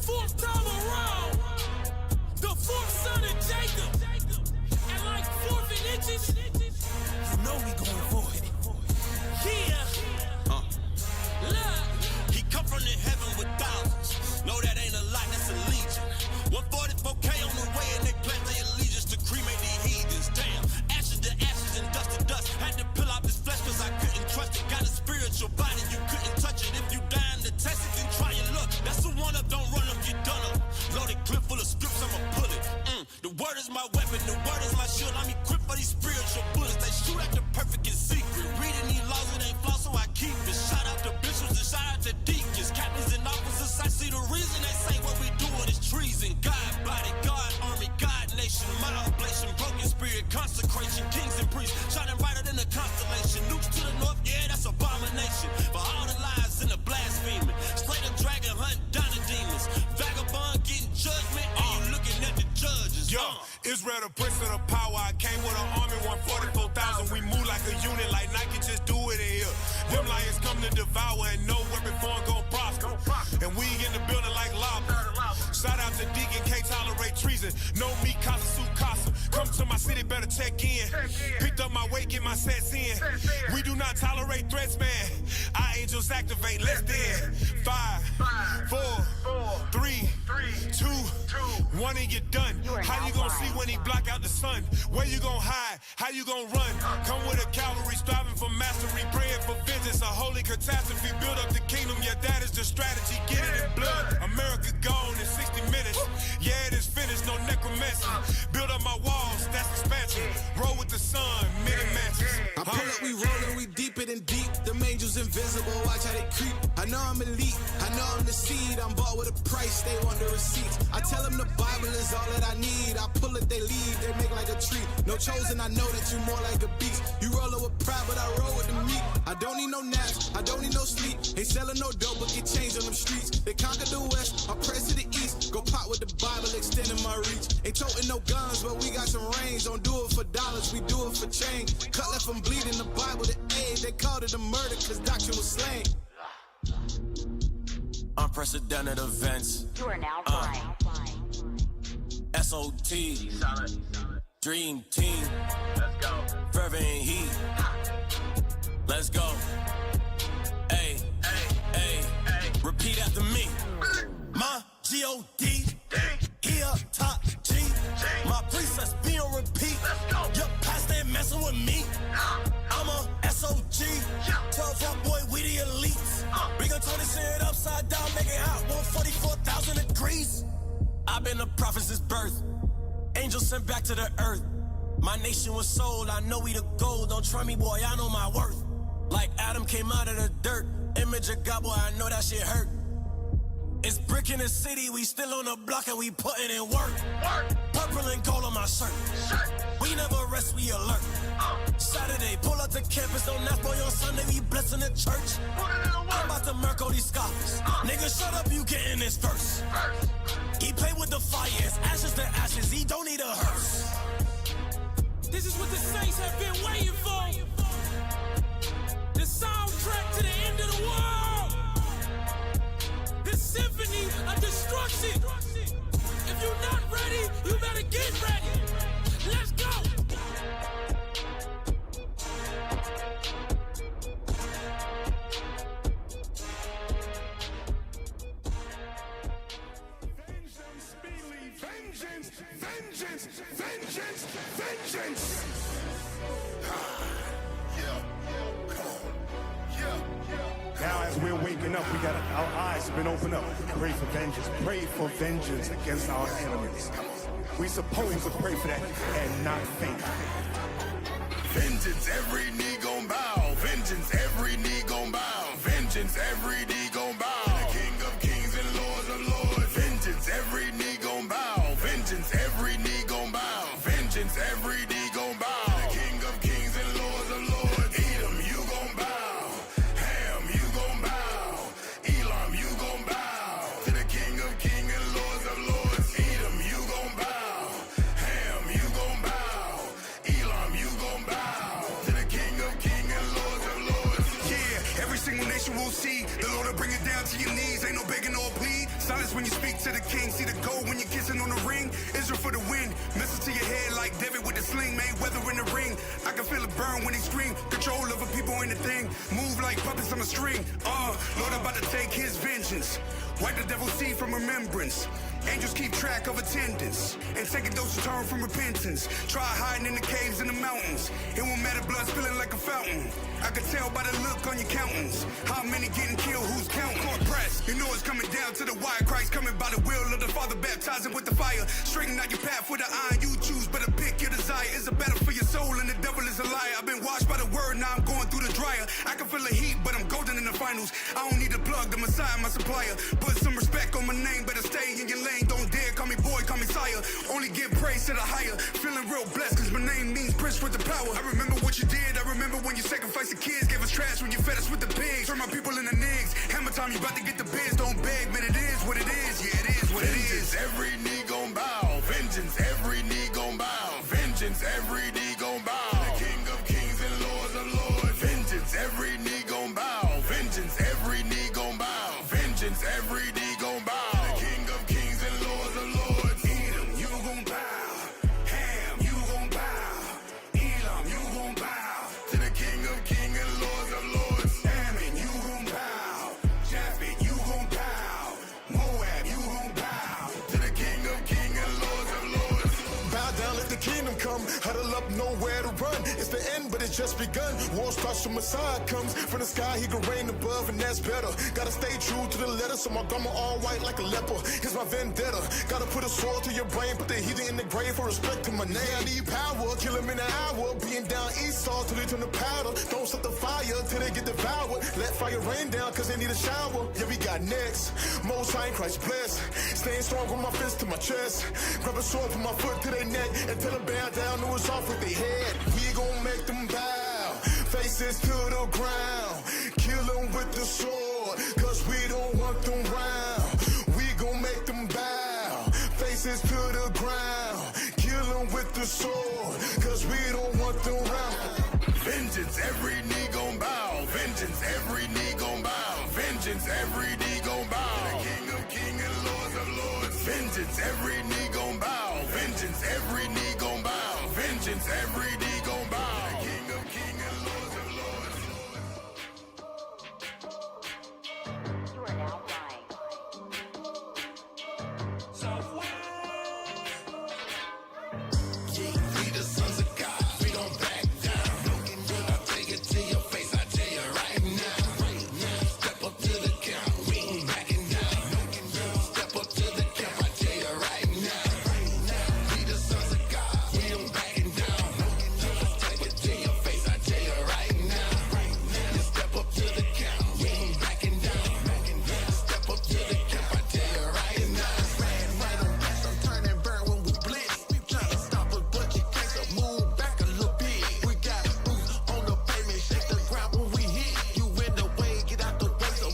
fourth time around, the fourth son of Jacob, and like 4 inches, you know we going for it. Yeah. Look. He come from the heaven with thousands. No, that ain't a lot, that's a legion. 144K on the way and they pledge their allegiance to cremate these heathens. Damn, ashes to ashes and dust to dust. Had to peel off his flesh cause I couldn't trust it. Got a spiritual body, you couldn't touch it. If you dying to test it, then try your luck. That's the one up, don't run up, get done up. Loaded clip full of scripts, I'ma pull it. The word is my weapon, the word is my shield. I'm equipped for these spiritual bullets. They shoot at the perfect in secret. Reading these laws, it ain't flaw, so I keep it. Shout out to bishops and shout out to deacons, captains and officers. I see the reason they say what we doing is treason. God body, God army, God nation, my oblation, broken spirit, consecration, kings and priests, shining brighter than the constellation. Nukes to the north, yeah, that's abomination. For all the lies and the blasphemy, slay the dragon, hunt down the demons, vagabond getting judgment, and you looking at the judges. Yo, Israel the prince of the power. I came with an army, 144,000. We move like a unit, like Nike, just do it in here. Them lions come to devour, and no weapon form gon' prosper. And we in the building like lava. Shout out to Deacon K, tolerate treason. No me, casa su casa. Come to my city, better check in. Picked up my weight, get my sets in. We do not tolerate threats, man. Our angels activate, less than 5, 4, 3, 2, 1, and you're done. How you gonna see when he block out the sun? Where you gonna hide? How you gonna run? Come with a cavalry, striving for mastery, praying for vengeance. A holy catastrophe, build up the kingdom. Yeah, that is the strategy. Get it in blood. America gone in 60 minutes. Yeah, it is finished. No necromancy. Build up my walls. That's expansion. Roll with the sun. Many matches. I pull up, we rollin', we deep it and deep. The angels invisible. Watch how they creep. I know I'm elite. I know I'm the seed. I'm bought with a price. They want the receipts. I tell them the Bible is all that I need. I pull it, they leave. They make like a tree. No chosen. I know that you more like a beast. You rollin' with pride, but I roll with the meat. I don't need no naps. I don't need no sleep. Ain't selling no dope, but get changed on them streets. They conquer the west. I press to the east. Go pot with the Bible, extending my reach. Ain't toting no guns, but we got some range. Don't do it for dollars, we do it for change. Cut left from bleeding, the Bible to aid. They called it a murder, cause doctrine was slain. Unprecedented events. You are now flying. SOT. Dream team. Let's go. Fervent heat. Let's go. Ay, ay, ay. Repeat after me. My G-O-D. Here, top G. My presets be on repeat. Your past ain't messing with me. I'm a SOG. 12 up boy, we the elites. We gon' turn this shit upside down, make it hot. 144,000 degrees. I've been a prophet since birth. Angels sent back to the earth. My nation was sold, I know we the gold. Don't try me, boy, I know my worth. Like Adam came out of the dirt. Image of God, boy, I know that shit hurt. It's brick in the city, we still on the block and we putting in work. Purple and gold on my shirt. We never rest, we alert. Saturday, pull up to campus, don't ask boy on Sunday, we blessing the church. I'm about to murk all these scoffers. Nigga, shut up, you getting this verse. He play with the fire, it's ashes to ashes, he don't need a hearse. This is what the saints have been waiting for. The soundtrack to the end of the world. The symphony of destruction. If you're not ready, you better get ready. Let's go. Vengeance, speedily, vengeance, vengeance, vengeance, vengeance. Now as we're waking up, our eyes have been opened up. Pray for vengeance. Pray for vengeance against our enemies. We supposed to pray for that and not faint. Vengeance, every knee gon' bow. Vengeance, every knee gon' bow. Vengeance, every knee gon' bow. The King of Kings and Lords of Lords. Vengeance, every knee gon' bow. Vengeance, every knee gon' bow. Vengeance, every knee gon' bow. The King of Kings and Lords of Lords. Edom, you gon' bow. Ham, you gon' bow. Elam, you gon' bow. To the King of Kings and Lords of Lords. Edom, you gon' bow. Ham, you gon' bow. Elam, you gon' bow. To the King of when you speak to the king. See the gold when you're kissing on the ring. Israel for the win. Missile to your head like David with the sling. Mayweather in the ring. I can feel it burn when he scream. Control over people in the thing. Move like puppets on a string. Lord about to take his vengeance. Wipe the devil's seed from remembrance. Angels keep track of attendance and take a dose of turn from repentance. Try hiding in the caves and the mountains. It won't matter, blood spilling like a fountain. I can tell by the look on your countenance. How many getting killed, who's counting? Court press, you know it's coming down to the wire. Christ coming by the will of the Father, baptizing with the fire. Straighten out your path with the iron you choose, better pick your desire. It's a battle for your soul and the devil is a liar. I've been washed by the word, now I'm going through the dryer. I can feel the heat, but I'm golden in the finals. I don't need a plug, the Messiah, my supplier. Put some respect on my name, better stay in your lane. Don't dare call me boy, call me sire. Only give praise to the higher. Feeling real blessed, cause my name means prince with the power. I remember what you did, I remember when you sacrificed the kids. Gave us trash when you fed us with the pigs. Turn my people into niggas. Hammer time, you about to get the biz. Don't beg, man, it is what it is. Yeah, it is what it is. Vengeance, every knee gon' bow. Vengeance, every knee gon' bow. Vengeance, every knee gon' bow. To the King of Kings and Lords of Lords. Vengeance, every knee gon' bow. Vengeance, every knee gon' bow. Vengeance, every knee gon' bow. To the King of Kings and Lords of Lords. Edom, you gon' bow. Ham, you gon' bow. Elam, you gon' bow. To the King of Kings and Lords of Lords. Ammon, you gon' bow. Japheth, you gon' bow. Moab, you gon' bow. To the King of Kings and Lords of Lords. Bow down, let the kingdom come. Huddle up, nowhere to run. It's the end, but it's just begun. War starts when Messiah comes. From the sky, he can reign above, and that's better. Gotta stay true to the letter, so my garment all white like a leper. Here's my vendetta. Gotta put a sword to your brain, put the heathen in the grave for respect to my name. I need power, kill him in an hour. Being down Esau till they turn to powder. Don't set the fire till they get devoured. Let fire rain down, cause they need a shower. Yeah, we got next. Most High in Christ blessed. Staying strong with my fist to my chest. Grab a sword, put my foot to their neck, and tell them bow down, no it's off with their head. We gon' make them bow, faces to the ground. Kill them with the sword, cause we don't want them round. We gon' make them bow, faces to the ground. Kill them with the sword, cause we don't want them round. Vengeance, every knee gon' bow. Vengeance, every knee gon' bow. Vengeance, every knee gon' bow. To the King of Kings and Lords of Lords. Vengeance, every knee gon' bow. Vengeance, every knee gon' bow. Vengeance, every knee gon' bow. To the King of Kings and Lords of Lords. You are now flying. We the sons of God, we don't back down. I'll take it to your face, I tell you right now. Step up to the count, we ain't backing down. Step up to the count, I tell you right now. We the sons of God, we don't backing down. I'll take it to your face, I tell you right now. You step up to the count, we ain't backing down. Step up to the count, I tell you right now. Right on back, I'm turning burn when we blitz. Trying to stop us, but you can't, so move back a little bit. We got boots on the pavement, shake the ground when we hit. You in the way, get out the way, so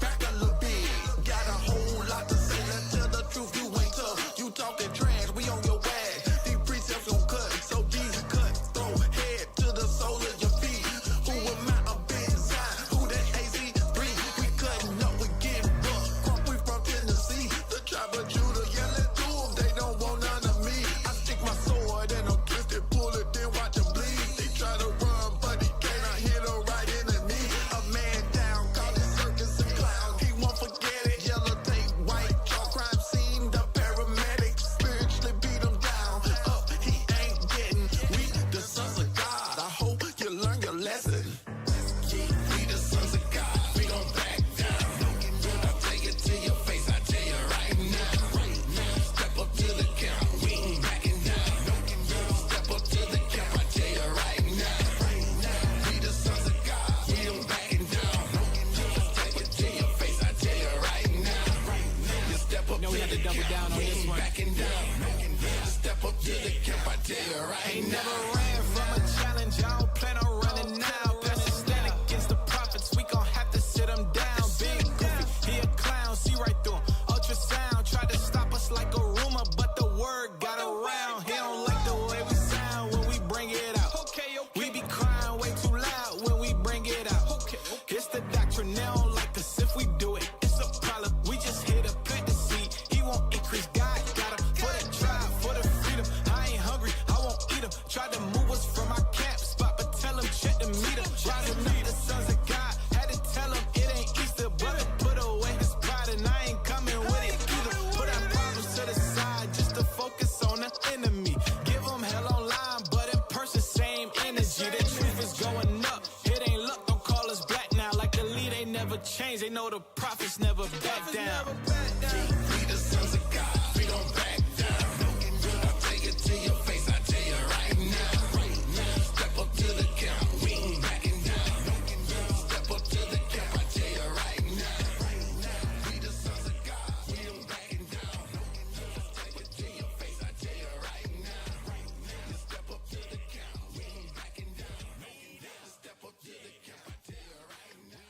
back a little bit. Got a whole lot to say, let's tell the truth, you ain't tough. You talking trash, we on your ass. These precepts gon' cut, so these cuts throw head to the sole of your feet. Who am I, a big side? Who that AZ3? We cutting up, we getting bucked. Crump, we from Tennessee. The tribe of Judah, yeah, let's do 'em. They don't want none of me. I stick my sword and I'm twisted, pull it, then watch him bleed. They try to run, but he can't. I hit her right in the knee. A man down, call it circus and clown. He won't forget it. Yellow tape, white chalk, crime scene. The paramedics spiritually beat him down. Up, he ain't getting weak. The sons of God, I hope you learn your lesson. We the sons of God, we don't back down. I'll take it to your face, I tell you right now. Step up to the count, we ain't backing down. Step up to the count, I tell you right now. We the sons of God, we don't backing down. I'll take it to your face, I tell you right now. You step up to we have to the double down count, on we this ain't one. backing down. Step up to the count, I tell you right Ain't now. never ran from a challenge, I don't plan on running now. Pastor stand against the prophets, we gon' have to sit him down. Big goofy, he a clown, see right through him. Ultrasound, tried to stop us like a rumor, but the word got around. He don't like the way we sound when we bring it out. We be crying way too loud when we bring it out. It's the doctrine, they don't like us if we do it. It's a problem, we just hit a pit to see. they know the prophets never back down. We the sons of God, we don't back down. I'll take it to your face, I tell you right now. Step up to the count, we ain't backing down. Step up to the count, I tell you right now. We the sons of God, we don't backing down. Take it to your face, I tell you right now. Step up to the count, we ain't backing down. Step up to the count, I tell you right now.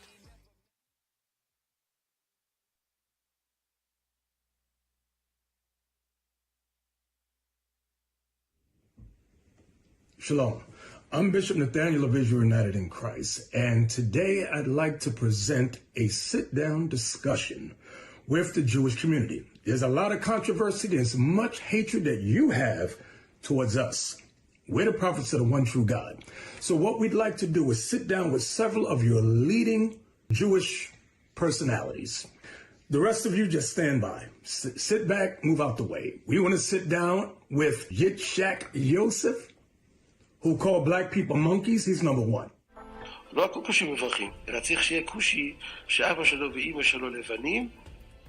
Shalom. I'm Bishop Nathaniel of Israel United in Christ, and today I'd like to present a sit-down discussion with the Jewish community. There's a lot of controversy. There's much hatred that you have towards us. We're the prophets of the one true God. So what we'd like to do is sit down with several of your leading Jewish personalities. The rest of you just stand by. Sit back, move out the way. We want to sit down with Yitzhak Yosef, who call black people monkeys. He's number one. לא הכל כושים מברכים, אלא צריך שיהיה כושי שאבא שלו ואימא שלו לבנים,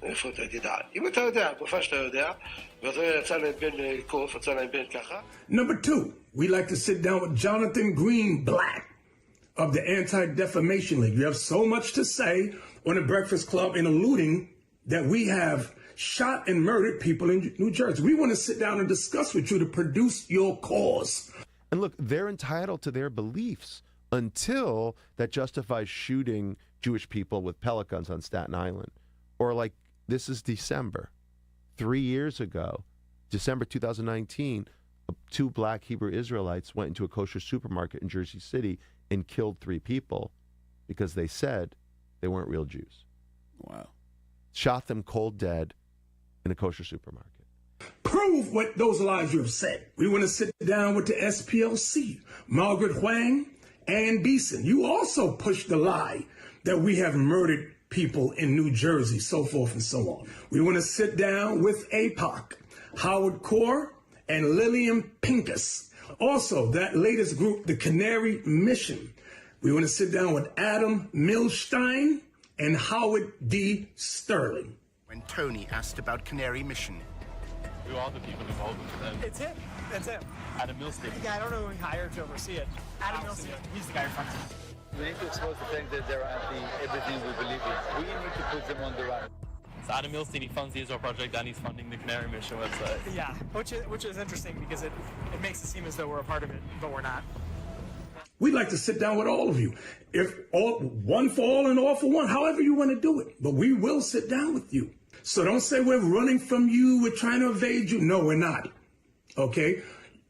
איפה אתה תדע? אם אתה יודע, בפעם שאתה יודע, ואתה יצא להם בן קוף, יצא להם בן ככה. Number two, we like to sit down with Jonathan Green Black of the Anti-Defamation League. You have so much to say on the Breakfast Club in alluding that we have shot and murdered people in New Jersey. We want to sit down and discuss with you to produce your cause. And look, they're entitled to their beliefs until that justifies shooting Jewish people with pellet guns on Staten Island. Or like, this is December. 3 years ago, December 2019, 2 black Hebrew Israelites went into a kosher supermarket in Jersey City and killed 3 people because they said they weren't real Jews. Wow. Shot them cold dead in a kosher supermarket. Prove what those lies you have said. We want to sit down with the SPLC, Margaret Huang, Ann Beeson. You also pushed the lie that we have murdered people in New Jersey, so forth and so on. We want to sit down with APOC, Howard Core, and Lillian Pincus. Also, that latest group, the Canary Mission. We want to sit down with Adam Milstein and Howard D. Sterling. When Tony asked about Canary Mission. Who are the people involved with them? It's him. That's him. Adam Milstein. Yeah, I don't know who he hired to oversee it. Adam Milstein. He's the guy who funds it. We need to expose the fact that they're anti everything we believe in. We need to put them on the run. So Adam Milstein, he funds the Israel Project and he's funding the Canary Mission website. Yeah, which is interesting because it makes it seem as though we're a part of it, but we're not. We'd like to sit down with all of you. If all, one for all and all for one, however you want to do it. But we will sit down with you. So don't say we're running from you, we're trying to evade you. No, we're not. Okay?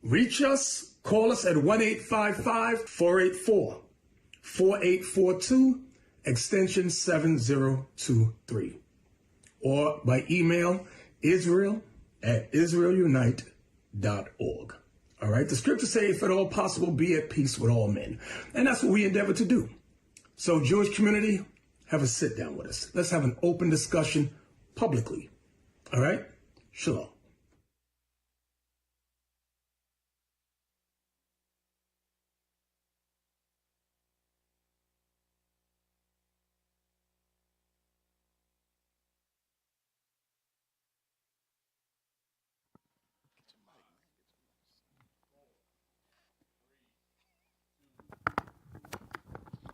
Reach us, call us at 1-855-484-4842, extension 7023. Or by email, israel@israelunite.org. All right? The scriptures say, if at all possible, be at peace with all men. And that's what we endeavor to do. So, Jewish community, have a sit down with us. Let's have an open discussion publicly. All right? Shalom.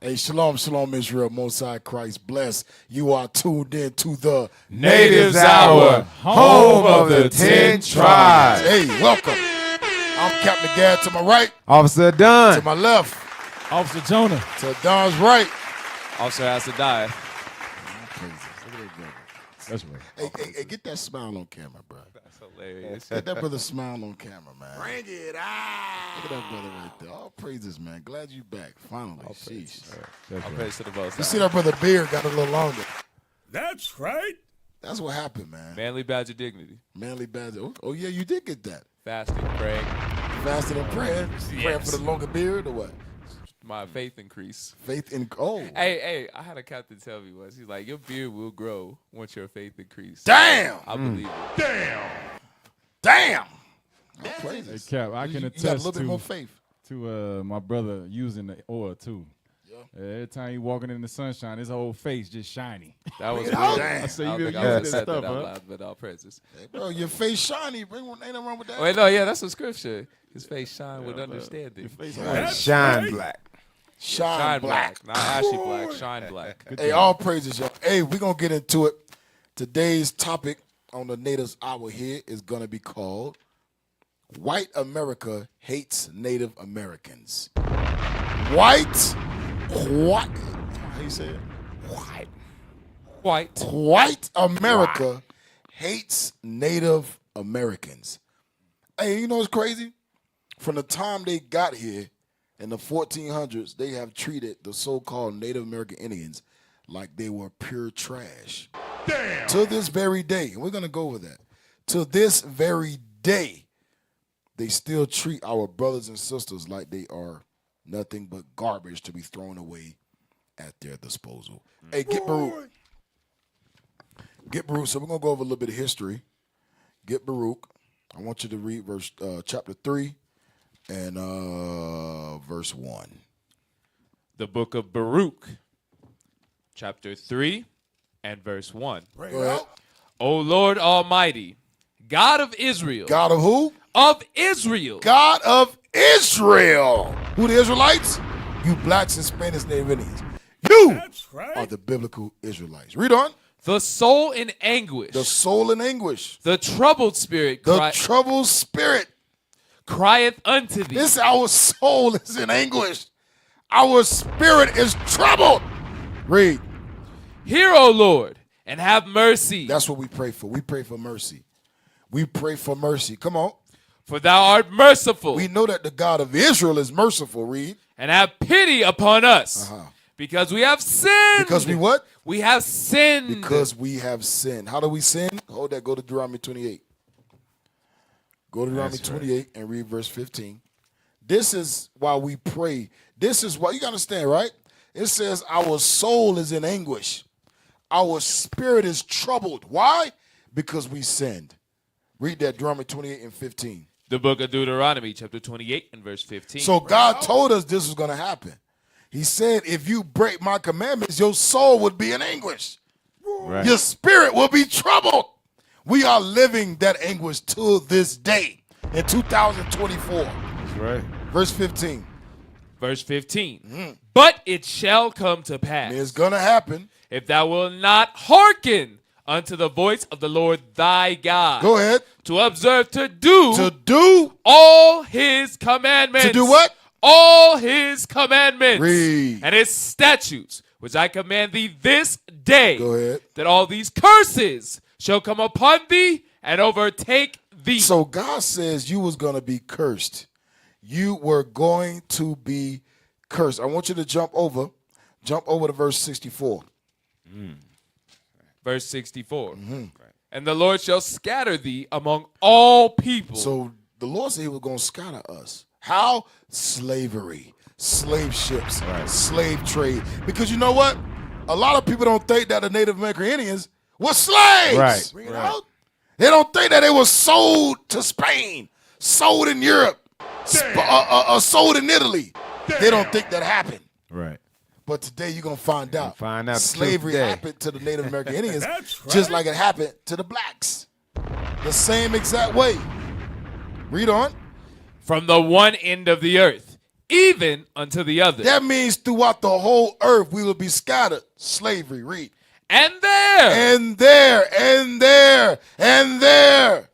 Hey, shalom, shalom, Israel, Most High Christ bless. You are tuned in to the Natives Hour, home of the 10 tribes. Hey, welcome. I'm Captain Gad to my right. Officer Dunn. To my left. Officer Jonah. To Don's right. Officer has to die. That's right. Hey, get that smile on camera, bro. That's hilarious. Get that brother smile on camera, man. Bring it out. Look at that brother right there. All praises, man. Glad you back. Finally. Sheesh. All praise to the Most High. You see that brother beard got a little longer. That's right. That's what happened, man. Manly badge of dignity. Manly badge. Oh, yeah, you did get that. Fasting, praying. Fasting and praying? Yes. Praying for the longer beard or what? My faith increase. Faith in Hey, I had a captain tell me once. He's like, your beard will grow once your faith increases. Damn! I believe it. Damn! Hey, Cap, I can attest you got a little bit more faith. to my brother using the oil too. Yo, Every time you walking in the sunshine, his whole face just shiny. That was good. good. I I say don't you think been I would using have said this that stuff, out huh? loud, but all praises. Hey, bro, your face shiny. Ain't nothing wrong with that. Wait, no, yeah, that's a scripture. His face shine with understanding. Shine black. Shine black. Not ashy black. Shine black. Hey, all praises, y'all. Hey, we're going to get into it. Today's topic on the Natives Hour here is going to be called White America Hates Native Americans. White. How you say it? White America hates Native Americans. Hey, you know what's crazy? From the time they got here in the 1400s, they have treated the so-called Native American Indians like they were pure trash. Damn. To this very day, and we're going to go over that. To this very day, they still treat our brothers and sisters like they are nothing but garbage to be thrown away at their disposal. Hey, get Baruch. Get Baruch. So we're going to go over a little bit of history. Get Baruch. I want you to read chapter 3 and verse 1. The book of Baruch, chapter 3 and verse 1. Go ahead. O Lord Almighty, God of Israel. God of who? Of Israel. God of Israel. Who the Israelites? You blacks, Hispanics, Native Indians. You are the biblical Israelites. Read on. The soul in anguish. The soul in anguish. The troubled spirit. The troubled spirit. Crieth unto thee. This our soul is in anguish. Our spirit is troubled. Read. Hear, O Lord, and have mercy. That's what we pray for. We pray for mercy. We pray for mercy. Come on. For thou art merciful. We know that the God of Israel is merciful. Read. And have pity upon us. Because we have sinned. Because we what? We have sinned. Because we have sinned. How do we sin? Hold that. Go to Deuteronomy 28. Go to Deuteronomy 28 and read verse 15. This is why we pray. This is why, you got to understand, right? It says our soul is in anguish. Our spirit is troubled. Why? Because we sinned. Read that, Deuteronomy 28 and 15. The book of Deuteronomy, chapter 28 and verse 15. So God told us this was going to happen. He said, if you break my commandments, your soul would be in anguish. Right. Your spirit will be troubled. We are living that anguish to this day in 2024. That's right. Verse 15. Verse 15. But it shall come to pass. It's going to happen. If thou wilt not hearken unto the voice of the Lord thy God. Go ahead. To observe to do all his commandments. To do what? All his commandments. Read. And his statutes, which I command thee this day. Go ahead. That all these curses shall come upon thee and overtake thee. So God says you was going to be cursed. You were going to be cursed. I want you to jump over to verse 64. Verse 64. And the Lord shall scatter thee among all people. So the Lord said he was going to scatter us. How? Slavery, slave ships, slave trade. Because you know what? A lot of people don't think that the Native American Indians were slaves. Right. Bring it out. They don't think that they were sold to Spain, sold in Europe, sold in Italy. They don't think that happened. Right. But today you're going to find out. Slavery happened to the Native American Indians just like it happened to the blacks. The same exact way. Read on. From the one end of the earth, even unto the other. That means throughout the whole earth we will be scattered. Slavery. Read. And there. And there. And there. And there.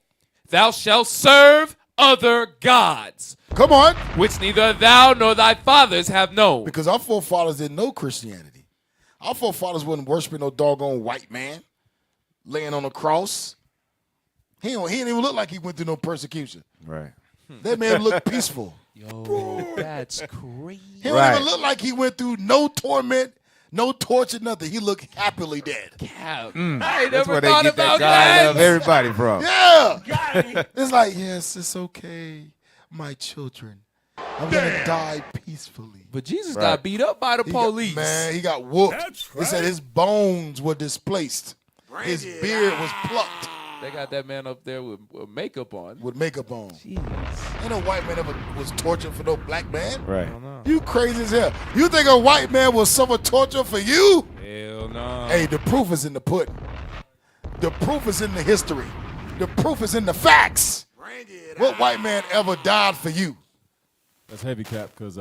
Thou shalt serve other gods. Come on. Which neither thou nor thy fathers have known. Because our forefathers didn't know Christianity. Our forefathers wasn't worshiping no doggone white man laying on a cross. He didn't even look like he went through no persecution. Right. That man looked peaceful. Yo, that's crazy. He don't even look like he went through no torment, no torture, nothing. He looked happily dead. I That's never where they thought get that about God that. love everybody from. Yeah. It's like, yes, it's okay, my children. I'm going to die peacefully. But Jesus got beat up by the police. He got whooped. They said his bones were displaced. His beard was plucked. They got that man up there with makeup on. With makeup on. Jeez. Ain't no white man ever was tortured for no black man. Right. You crazy as hell. You think a white man will suffer torture for you? Hell no. Hey, the proof is in the pudding. The proof is in the history. The proof is in the facts. What white man ever died for you? That's heavy, Cap, because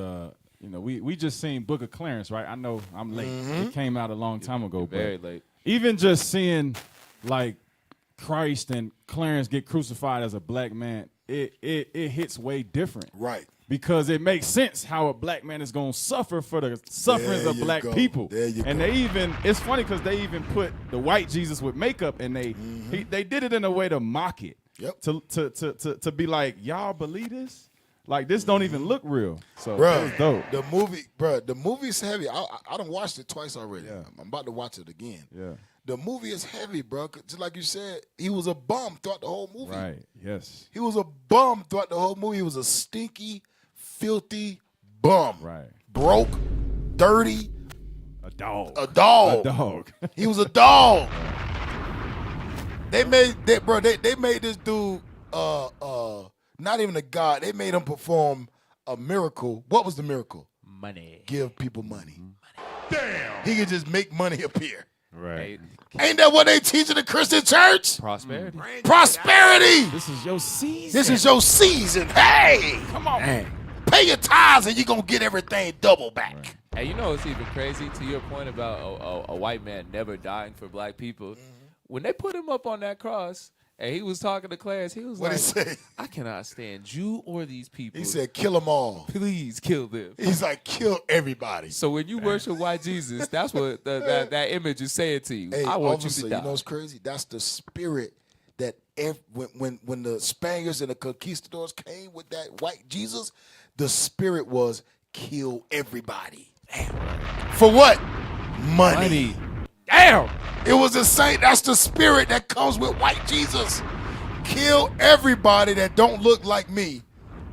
we just seen Book of Clarence, right? I know I'm late. It came out a long time ago. Very but late. Even just seeing like Christ and Clarence get crucified as a black man, it hits way different. Right. Because it makes sense how a black man is going to suffer for the sufferings of black people. There you and go. they even, it's funny because they even put the white Jesus with makeup and they did it in a way to mock it. Yep. To be like, y'all believe this? Like, this don't even look real. So, Bruh, it's dope. the movie's heavy. I done watched it twice already. Yeah. I'm about to watch it again. Yeah. The movie is heavy, bro. Just like you said, he was a bum throughout the whole movie. Right, yes. He was a bum throughout the whole movie. He was a stinky, filthy bum. Right. Broke, dirty. A dog. A dog. A dog. He was a dog. They made this dude not even a god. They made him perform a miracle. What was the miracle? Money. Give people money. Damn. He could just make money appear. Right. Ain't that what they teach in the Christian church? Prosperity. Prosperity. This is your season. This is your season. Hey. Come on. Dang. Pay your tithes and you're going to get everything double back. Right. And you know what's even crazy? To your point about a white man never dying for black people, when they put him up on that cross and he was talking to Clarence, he was What'd like, he say? I cannot stand you or these people. He said, kill them all. Please kill them. He's like, kill everybody. So when you worship white Jesus, that's what that image is saying to you. Hey, I want you officer, to die. You know what's crazy? That's the spirit that when the Spaniards and the conquistadors came with that white Jesus, the spirit was kill everybody. Damn. For what? Money. Damn. It was the same. That's the spirit that comes with white Jesus. Kill everybody that don't look like me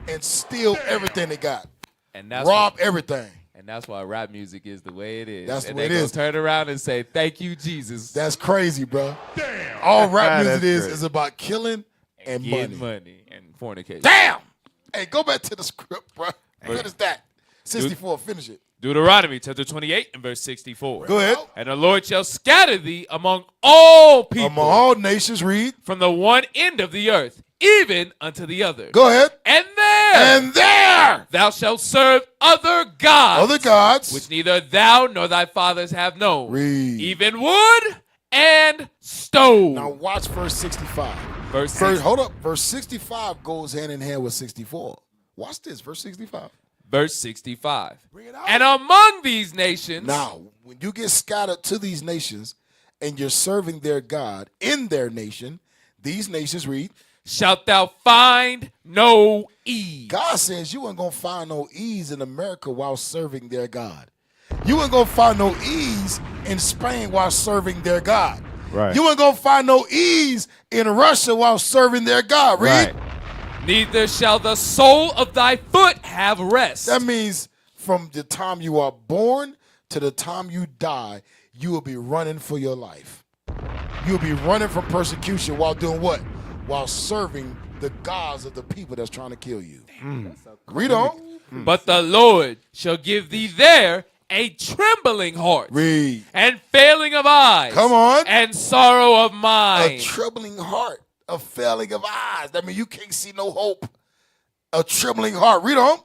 and steal everything they got. And that's rob everything. And that's why rap music is the way it is. That's and the way they it gonna is. turn around and say, thank you, Jesus. That's crazy, bro. Damn. All rap music That's great. is about killing and Getting money. money and fornication. Damn. Hey, go back to the script, bro. What is that? 64, finish it. Deuteronomy chapter 28 and verse 64. Go ahead. And the Lord shall scatter thee among all people. Among all nations, read. From the one end of the earth, even unto the other. Go ahead. And there. And there. Thou shalt serve other gods. Other gods. Which neither thou nor thy fathers have known. Read. Even wood and stone. Now watch verse 65. Hold up. Verse 65 goes hand in hand with 64. Watch this. Verse 65. Verse 65. And among these nations. Now, when you get scattered to these nations and you're serving their God in their nation, these nations, read, shalt thou find no ease. God says you ain't going to find no ease in America while serving their God. You ain't going to find no ease in Spain while serving their God. Right. You ain't going to find no ease in Russia while serving their God. Read. Right. Neither shall the sole of thy foot have rest. That means from the time you are born to the time you die, you will be running for your life. You'll be running from persecution while doing what? While serving the gods of the people that's trying to kill you. Read on. But the Lord shall give thee there a trembling heart. Read. And failing of eyes. Come on. And sorrow of mind. A trembling heart. A failing of eyes. That means you can't see no hope. A trembling heart. Read on.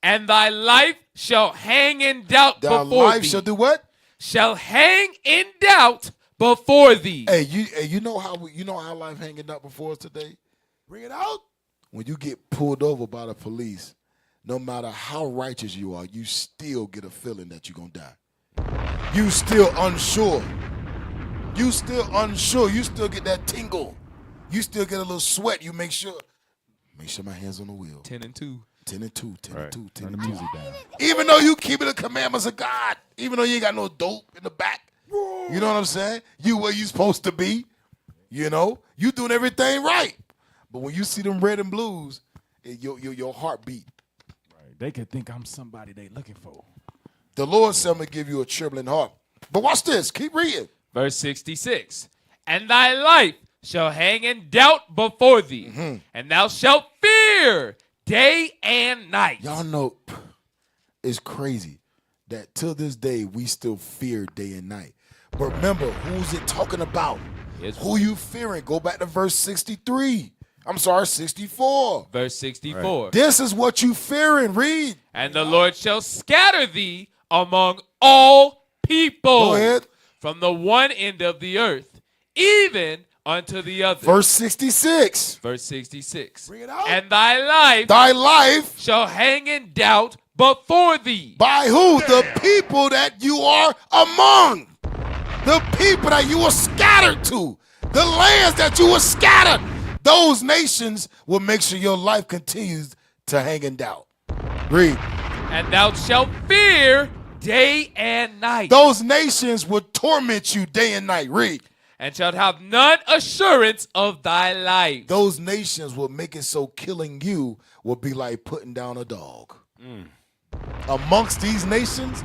And thy life shall hang in doubt Thy before life thee. shall do what? Shall hang in doubt before thee. Hey, you know how life hanging out before us today? Bring it out. When you get pulled over by the police, no matter how righteous you are, you still get a feeling that you're gonna die. You still unsure. You still unsure. You still get that tingle. You still get a little sweat. You make sure my hands on the wheel. 10 and 2. 10 and 2, 10 and 2, 10 Turn and the 2. music down. Even though you keeping the commandments of God, even though you ain't got no dope in the back, you know what I'm saying? You where you supposed to be, you know? You doing everything right. But when you see them red and blues, your heart beat. Right. They could think I'm somebody they looking for. The Lord said, I'm going to give you a trembling heart. But watch this. Keep reading. Verse 66. And thy life shall hang in doubt before thee, and thou shalt fear day and night. Y'all know it's crazy that till this day we still fear day and night. But remember, who's it talking about? Who you fearing? Go back to verse 63. I'm sorry, 64. Verse 64. Right. This is what you fearing. Read. And the Lord shall scatter thee among all people. Go ahead. From the one end of the earth, even unto the other. Verse 66. Verse 66. Bring it out. And thy life shall hang in doubt before thee. By who? The people that you are among. The people that you were scattered to. The lands that you were scattered. Those nations will make sure your life continues to hang in doubt. Read. And thou shalt fear day and night. Those nations will torment you day and night. Read. And shalt have none assurance of thy life. Those nations will make it so killing you will be like putting down a dog. Amongst these nations,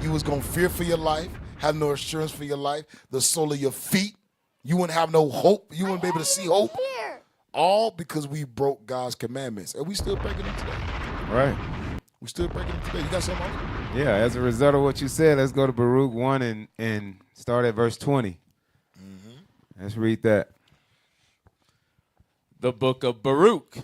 you was going to fear for your life, have no assurance for your life, the sole of your feet. You wouldn't have no hope. You wouldn't be able to see hope. All because we broke God's commandments. And we still breaking them today. Right. We still breaking them today. You got something else? Yeah, as a result of what you said, let's go to Baruch 1 and start at verse 20. Let's read that. The book of Baruch,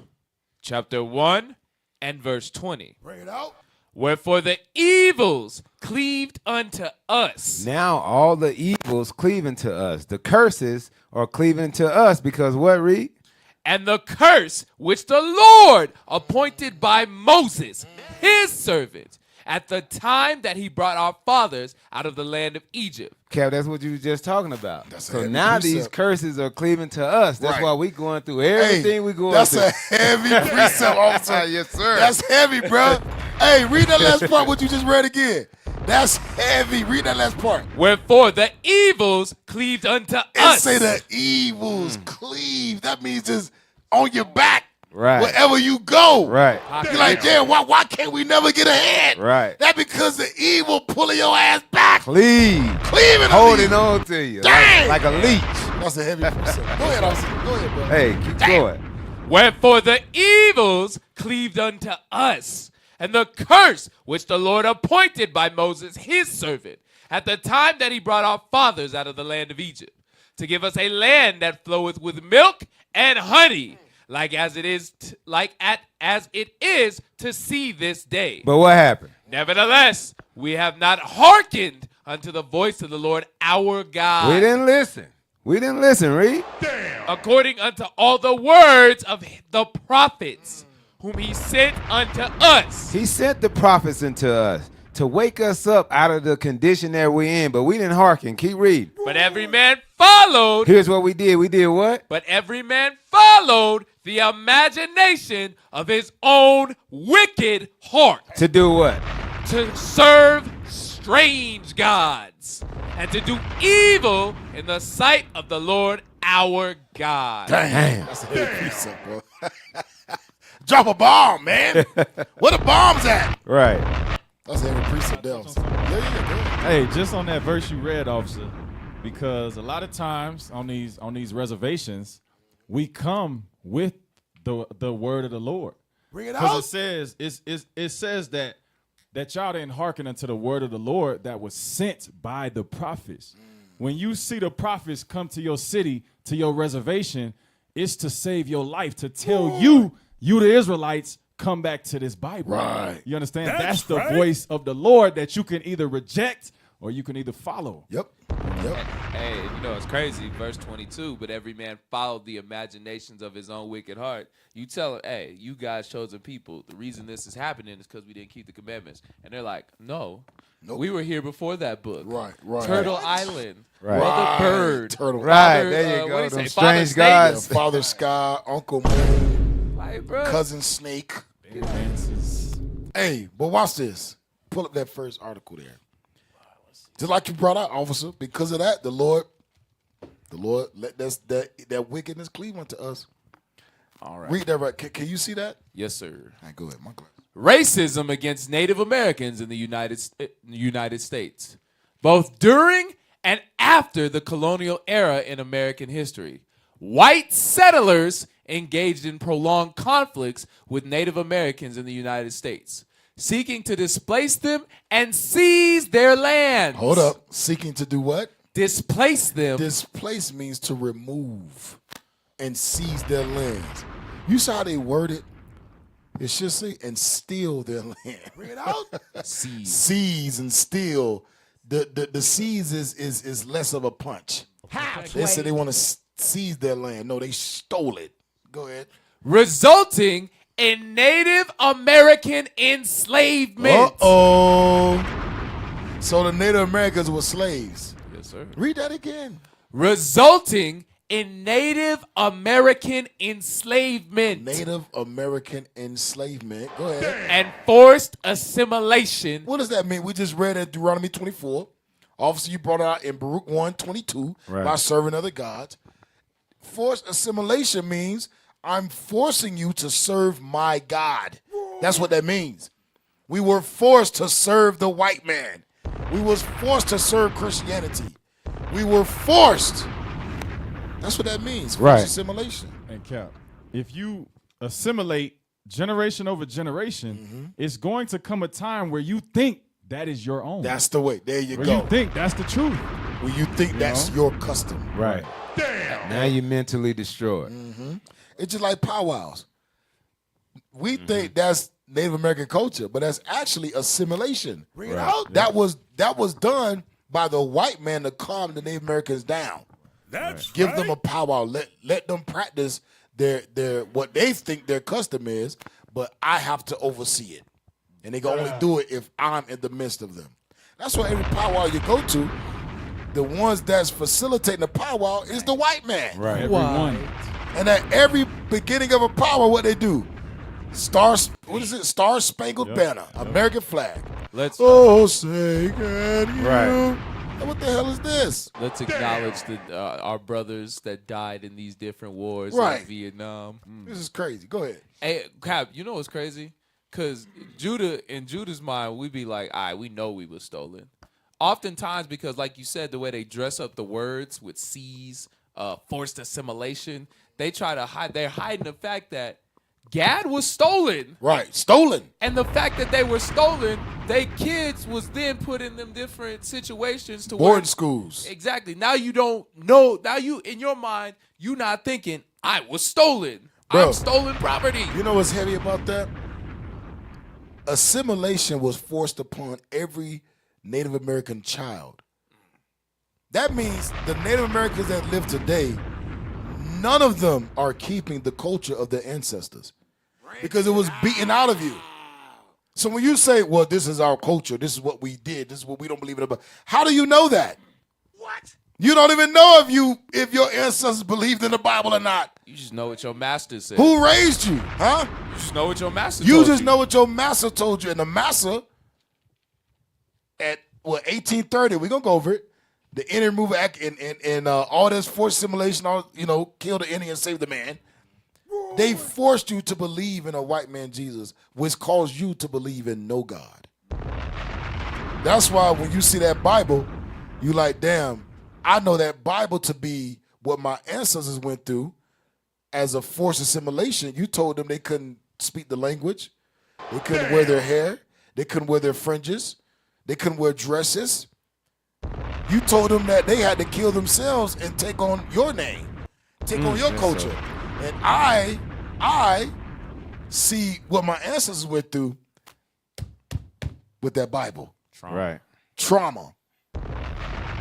chapter 1 and verse 20. Bring it out. Wherefore the evils cleaved unto us. Now all the evils cleaving to us. The curses are cleaving to us because what, read? And the curse which the Lord appointed by Moses, his servant, at the time that he brought our fathers out of the land of Egypt. Kev, that's what you were just talking about. That's so now these curses are cleaving to us. That's why we going through everything we going that's through. That's a heavy precept, officer. Yes, sir. That's heavy, bro. Hey, read that last part, what you just read again. That's heavy. Read that last part. Wherefore the evils cleaved unto us. Say the evils cleave. That means it's on your back. Right. Wherever you go. Right. You're like, damn, why can't we never get ahead? Right. That's because the evil pulling your ass back. Cleaving Holding on to you. Dang. Like a leech. That's a heavy precept. Go ahead, officer. Go ahead, bro. Hey, keep going. Wherefore the evils cleaved unto us, and the curse which the Lord appointed by Moses his servant, at the time that he brought our fathers out of the land of Egypt, to give us a land that floweth with milk and honey, as it is to see this day. But what happened? Nevertheless, we have not hearkened unto the voice of the Lord our God. We didn't listen. Read. According unto all the words of the prophets, whom he sent unto us. He sent the prophets into us to wake us up out of the condition that we're in, but we didn't hearken. Keep reading. But every man followed. Here's what we did. We did what? But every man followed the imagination of his own wicked heart. To do what? To serve strange gods and to do evil in the sight of the Lord our God. Damn. That's a heavy precept, bro. Drop a bomb, man. Where the bombs at? Right. That's a heavy precept, there. Yeah. Hey, just on that verse you read, officer, because a lot of times on these reservations, we come with the word of the Lord. Bring it out. Because it says that y'all didn't hearken unto the word of the Lord that was sent by the prophets. When you see the prophets come to your city, to your reservation, it's to save your life, to tell you the Israelites, come back to this Bible. Right. You understand? That's the voice of the Lord that you can either reject or you can either follow. Yep. Hey, it's crazy. Verse 22, but every man followed the imaginations of his own wicked heart. You tell him, hey, you guys chosen people. The reason this is happening is because we didn't keep the commandments. And they're like, no. Nope. We were here before that book. Right. Turtle Island. Right. Brother Bird. Turtle. Right, there you go. Them strange gods. Father Sky, Uncle Moon, bro. Cousin Snake. Hey, but watch this. Pull up that first article there. Just like you brought out, officer, because of that, the Lord let that wickedness cleave unto us. All right. Read that right. Can you see that? Yes, sir. All right, go ahead, my class. Racism against Native Americans in the United States, both during and after the colonial era in American history. white settlers engaged in prolonged conflicts with Native Americans in the United States, seeking to displace them and seize their lands. Hold up. Seeking to do what? Displace them. Displace means to remove and seize their lands. You saw how they word it? It should say, and steal their land. Bring it out. Seize and steal. The seize is less of a punch. They said they want to seize their land. No, they stole it. Go ahead. Resulting in Native American enslavement. Uh-oh. So the Native Americans were slaves. Yes, sir. Read that again. Resulting in Native American enslavement. Native American enslavement. Go ahead. And forced assimilation. What does that mean? We just read in Deuteronomy 24. Obviously, you brought it out in Baruch 1:22 by serving other gods. Forced assimilation means I'm forcing you to serve my God. That's what that means. We were forced to serve the white man. We was forced to serve Christianity. We were forced. That's what that means. Forced assimilation. And Cap, if you assimilate generation over generation, it's going to come a time where you think that is your own. That's the way. There you where go. You think that's the truth. Where you think that's your custom. Right. Damn. Now you're mentally destroyed. It's just like powwows. We think that's Native American culture, but that's actually assimilation. Bring it out. That was done by the white man to calm the Native Americans down. Give them a powwow. Let them practice their what they think their custom is, but I have to oversee it. And they can only do it if I'm in the midst of them. That's why every powwow you go to, the ones that's facilitating the powwow is the white man. Right. Everyone. And at every beginning of a powwow, what they do? Star Spangled Banner, American flag. Let's say can you? Right. What the hell is this? Let's acknowledge our brothers that died in these different wars, Right. like Vietnam. This is crazy. Go ahead. Hey, Cap, you know what's crazy? Because in Judah's mind, we be like, all right, we know we was stolen. Oftentimes, because like you said, the way they dress up the words with seize, forced assimilation, they try to hide. They're hiding the fact that Gad was stolen. Right, stolen. And the fact that they were stolen, they kids was then put in them different situations to Boarding schools. Exactly. Now you don't know. Now you, in your mind, you not thinking, I was stolen. Bro, I'm stolen property. You know what's heavy about that? Assimilation was forced upon every Native American child. That means the Native Americans that live today, none of them are keeping the culture of their ancestors because it was beaten out of you. So when you say, well, this is our culture, this is what we did, this is what we don't believe in about, how do you know that? What? You don't even know if your ancestors believed in the Bible or not. You just know what your master said. Who raised you, huh? You just know what your master You told just you. know what your master told you. And the master, at 1830, we're going to go over it. The Indian Removal Act and all this forced assimilation, kill the Indian, save the man. They forced you to believe in a white man Jesus, which caused you to believe in no God. That's why when you see that Bible, you like, damn, I know that Bible to be what my ancestors went through as a forced assimilation. You told them they couldn't speak the language. They couldn't wear their hair. They couldn't wear their fringes. They couldn't wear dresses. You told them that they had to kill themselves and take on your name, take on your culture. So. And I see what my ancestors went through with that Bible. Trauma. Right. Trauma.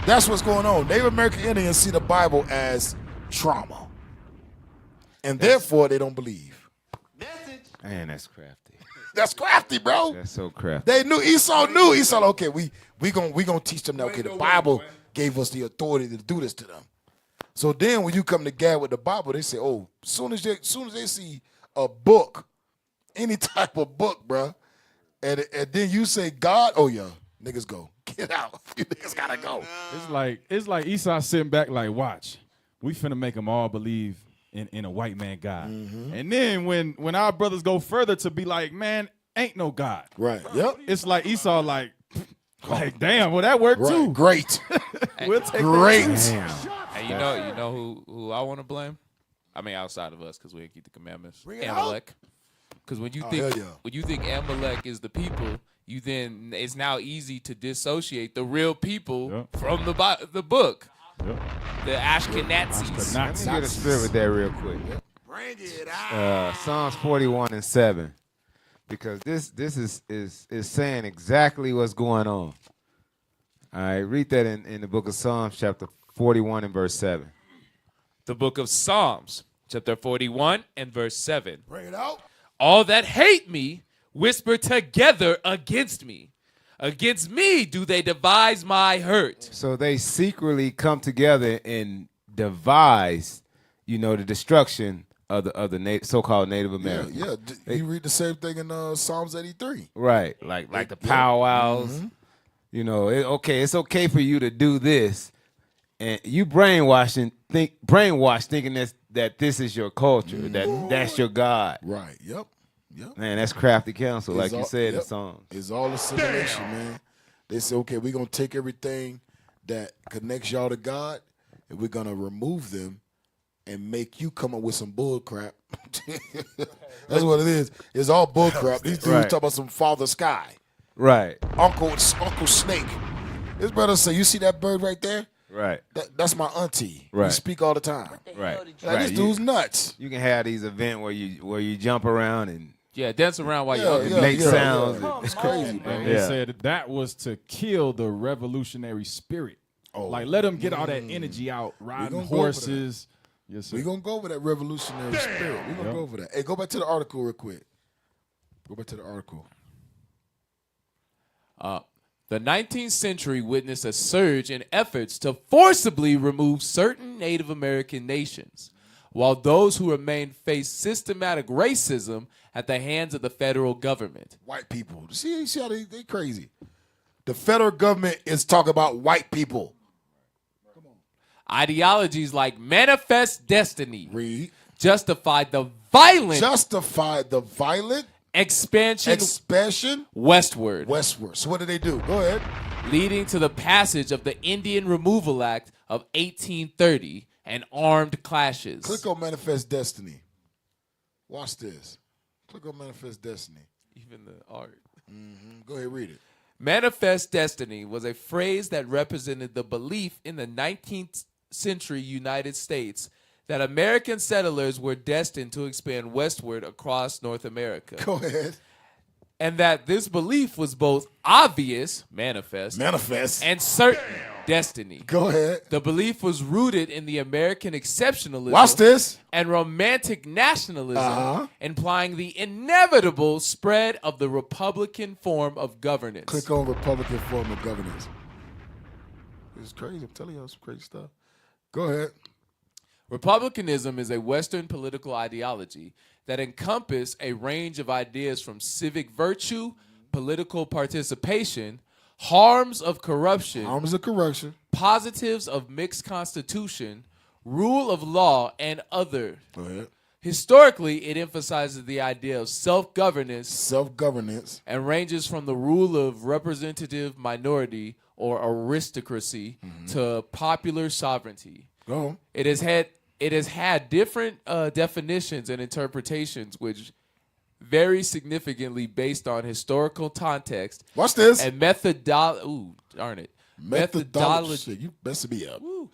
That's what's going on. Native American Indians see the Bible as trauma. And therefore they don't believe. Man, that's crafty. That's crafty, bro. That's so crafty. They knew. Esau knew. Esau, okay, we gonna teach them that. Okay, the Bible gave us the authority to do this to them. So then, when you come to Gad with the Bible, they say, "Oh, soon as they see a book, any type of book, bro, and then you say God, oh yeah, niggas go, get out, you niggas gotta go." It's like Esau sitting back, like, watch, we finna make them all believe in a white man God. And then when our brothers go further to be like, man, ain't no God. Right. Yep. It's like Esau, like damn, well that worked too. Great. We'll take Great. that too. And you know who I want to blame? I mean, outside of us, because we didn't keep the commandments. Bring it out. Amalek. Because when you think hell yeah. when you think Amalek is the people, it's now easy to dissociate the real people from the book. The Ashkenazis. Let me get a spirit with that real quick. Bring it out. Psalms 41:7, because this is saying exactly what's going on. All right, read that in the book of Psalms, chapter 41 and verse 7. The book of Psalms, chapter 41 and verse 7. Bring it out. All that hate me whisper together against me. Against me do they devise my hurt. So they secretly come together and devise, the destruction of the so-called Native Americans. Yeah. You read the same thing in Psalms 83. Right, like the powwows. Mm-hmm. It's okay for you to do this, and you brainwashed thinking that this is your culture, that's your God. Right. Yep. Man, that's crafty counsel, like It's you all- said in yep. Psalms. It's all assimilation, man. They say, okay, we're going to take everything that connects y'all to God, and we're going to remove them and make you come up with some bull crap. That's what it is. It's all bull crap. These dudes Right. talk about some Father Sky. Right. Uncle Snake. This brother say, you see that bird right there? Right. That's my auntie. We Right. speak all the time. Right. Like, this dude's nuts. You can have these events where you jump around and dance around while you're make sounds. It's crazy, bro. And they said that was to kill the revolutionary spirit. Like, let them get all that energy out, riding gonna go over horses. Yes, sir. We're going to go over that revolutionary spirit. We're going to go over that. Hey, go back to the article real quick. Go back to the article. The 19th century witnessed a surge in efforts to forcibly remove certain Native American nations, while those who remained faced systematic racism at the hands of the federal government. White people. See how they crazy. The federal government is talking about white people. Ideologies like manifest destiny justified the violent expansion westward. So what did they do? Go ahead. Leading to the passage of the Indian Removal Act of 1830 and armed clashes. Click on Manifest Destiny. Watch this. Click on Manifest Destiny. Even the art. Go ahead, read it. Manifest destiny was a phrase that represented the belief in the 19th century United States that American settlers were destined to expand westward across North America. Go ahead. And that this belief was both obvious, manifest, and certain, destiny. Go ahead. The belief was rooted in the American exceptionalism. Watch this. And romantic nationalism, implying the inevitable spread of the Republican form of governance. Click on Republican form of governance. It's crazy. I'm telling you, some crazy stuff. Go ahead. Republicanism is a Western political ideology that encompasses a range of ideas from civic virtue, political participation, harms of corruption, positives of mixed constitution, rule of law, and other. Go ahead. Historically, it emphasizes the idea of self-governance, and ranges from the rule of representative minority or aristocracy to popular sovereignty. Go on. It has had different definitions and interpretations, which vary significantly based on historical context. Watch this. And methodology. Ooh, darn it. Methodology. You messing me up. Ooh.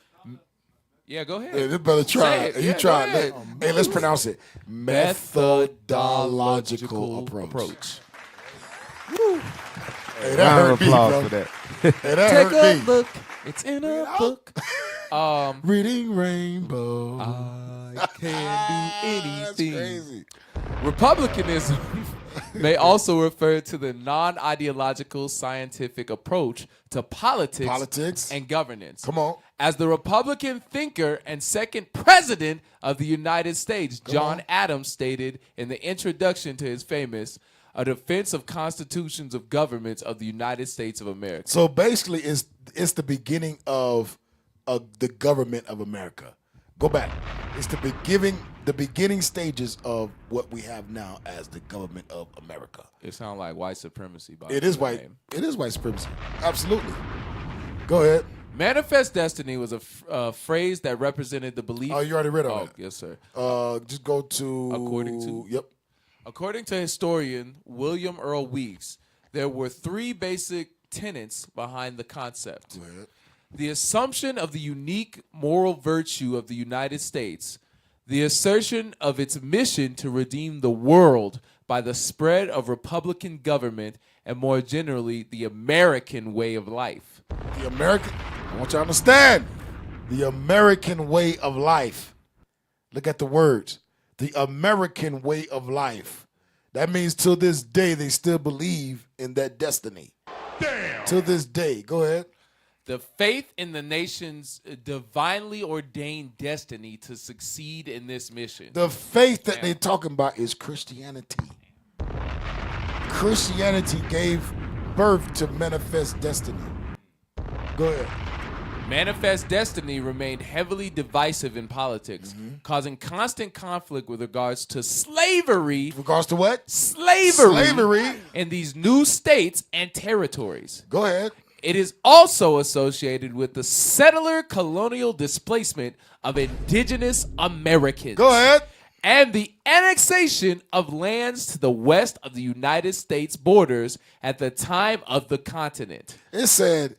Yeah, go ahead. Hey, this brother tried. Say it. You Yeah, tried. go ahead. Hey, let's pronounce it. Methodological approach. Woo. Hey, that Round hurt of me, applause bro. for that. Hey, that Take hurt a me. look. It's in a book. Reading Rainbow. I can do anything. That's crazy. Republicanism may also refer to the non-ideological scientific approach to politics and governance. Come on. As the Republican thinker and second president of the United States, John Adams stated in the introduction to his famous A Defense of Constitutions of Governments of the United States of America. So basically, it's the beginning of the government of America. Go back. It's the beginning stages of what we have now as the government of America. It sounds like white supremacy. It is white. It is white supremacy. Absolutely. Go ahead. Manifest destiny was a phrase that represented the belief. Oh, you already read all Oh, that. yes, sir. Just go to According to historian William Earl Weeks, there were three basic tenets behind the concept. The assumption of the unique moral virtue of the United States, the assertion of its mission to redeem the world by the spread of Republican government, and more generally, the American way of life. I want you to understand, the American way of life. Look at the words. The American way of life. That means till this day, they still believe in that destiny. Damn. Till this day. Go ahead. The faith in the nation's divinely ordained destiny to succeed in this mission. The faith that they're talking about is Christianity. Christianity gave birth to manifest destiny. Go ahead. Manifest destiny remained heavily divisive in politics, causing constant conflict with regards to slavery. Regards to what? Slavery in these new states and territories. Go ahead. It is also associated with the settler colonial displacement of indigenous Americans. Go ahead. And the annexation of lands to the west of the United States borders at the time of the continent. It said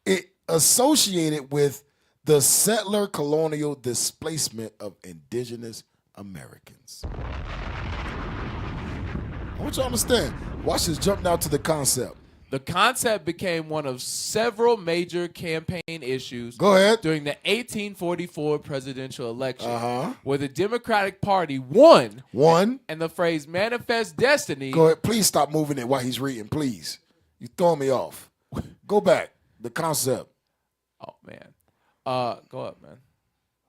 it associated with the settler colonial displacement of indigenous Americans. I want you to understand. Watch this jump now to the concept. The concept became one of several major campaign issues Go ahead. during the 1844 presidential election, where the Democratic Party won. And the phrase manifest destiny. Go ahead. Please stop moving it while he's reading, please. You throwing me off. Go back. The concept. Oh, man. Go up, man.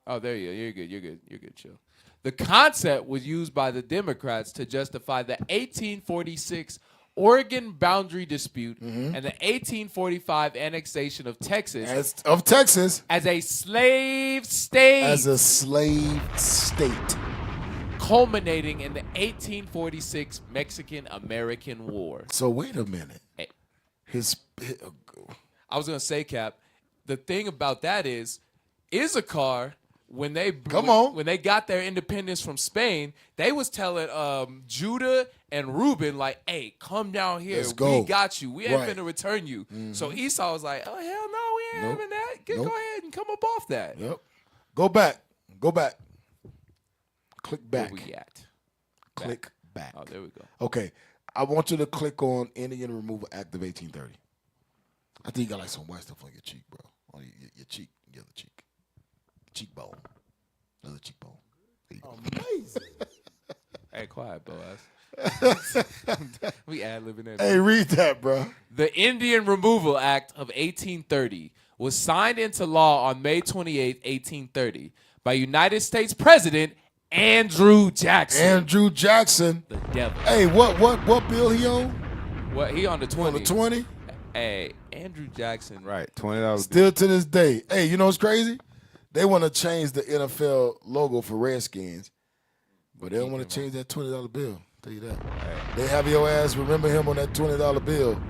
Oh, there you go. You're good. You're good. You're good. Chill. The concept was used by the Democrats to justify the 1846 Oregon boundary dispute and the 1845 annexation of Texas. As a slave state. As a slave state. Culminating in the 1846 Mexican-American War. So wait a minute. I was going to say, Cap, the thing about that is Issachar, when they got their independence from Spain, they was telling Judah and Reuben, like, hey, come down here. Let's go. We got you. We ain't Right. finna return you. So Esau was like, oh, hell no, we ain't having that. Go ahead and come up off that. Yep. Go back. Go back. Click back. Where we at? Click back. Oh, there we go. Okay. I want you to click on Indian Removal Act of 1830. I think you got like some white stuff on your cheek, bro. On your cheek. Your other cheek. Cheekbone. Another cheekbone. There you go. Amazing. Hey, quiet, Boaz. We ad-libbing that. Hey, read that, bro. The Indian Removal Act of 1830 was signed into law on May 28, 1830 by United States President Andrew Jackson. Andrew Jackson. The devil. Hey, what bill he on? What, he on the 20. On the 20? Hey, Andrew Jackson. Right, $20. Still to this day. Hey, you know what's crazy? They want to change the NFL logo for Redskins, but they don't want to change that $20 bill. Tell you that. Right. They have your ass remember him on that $20 bill.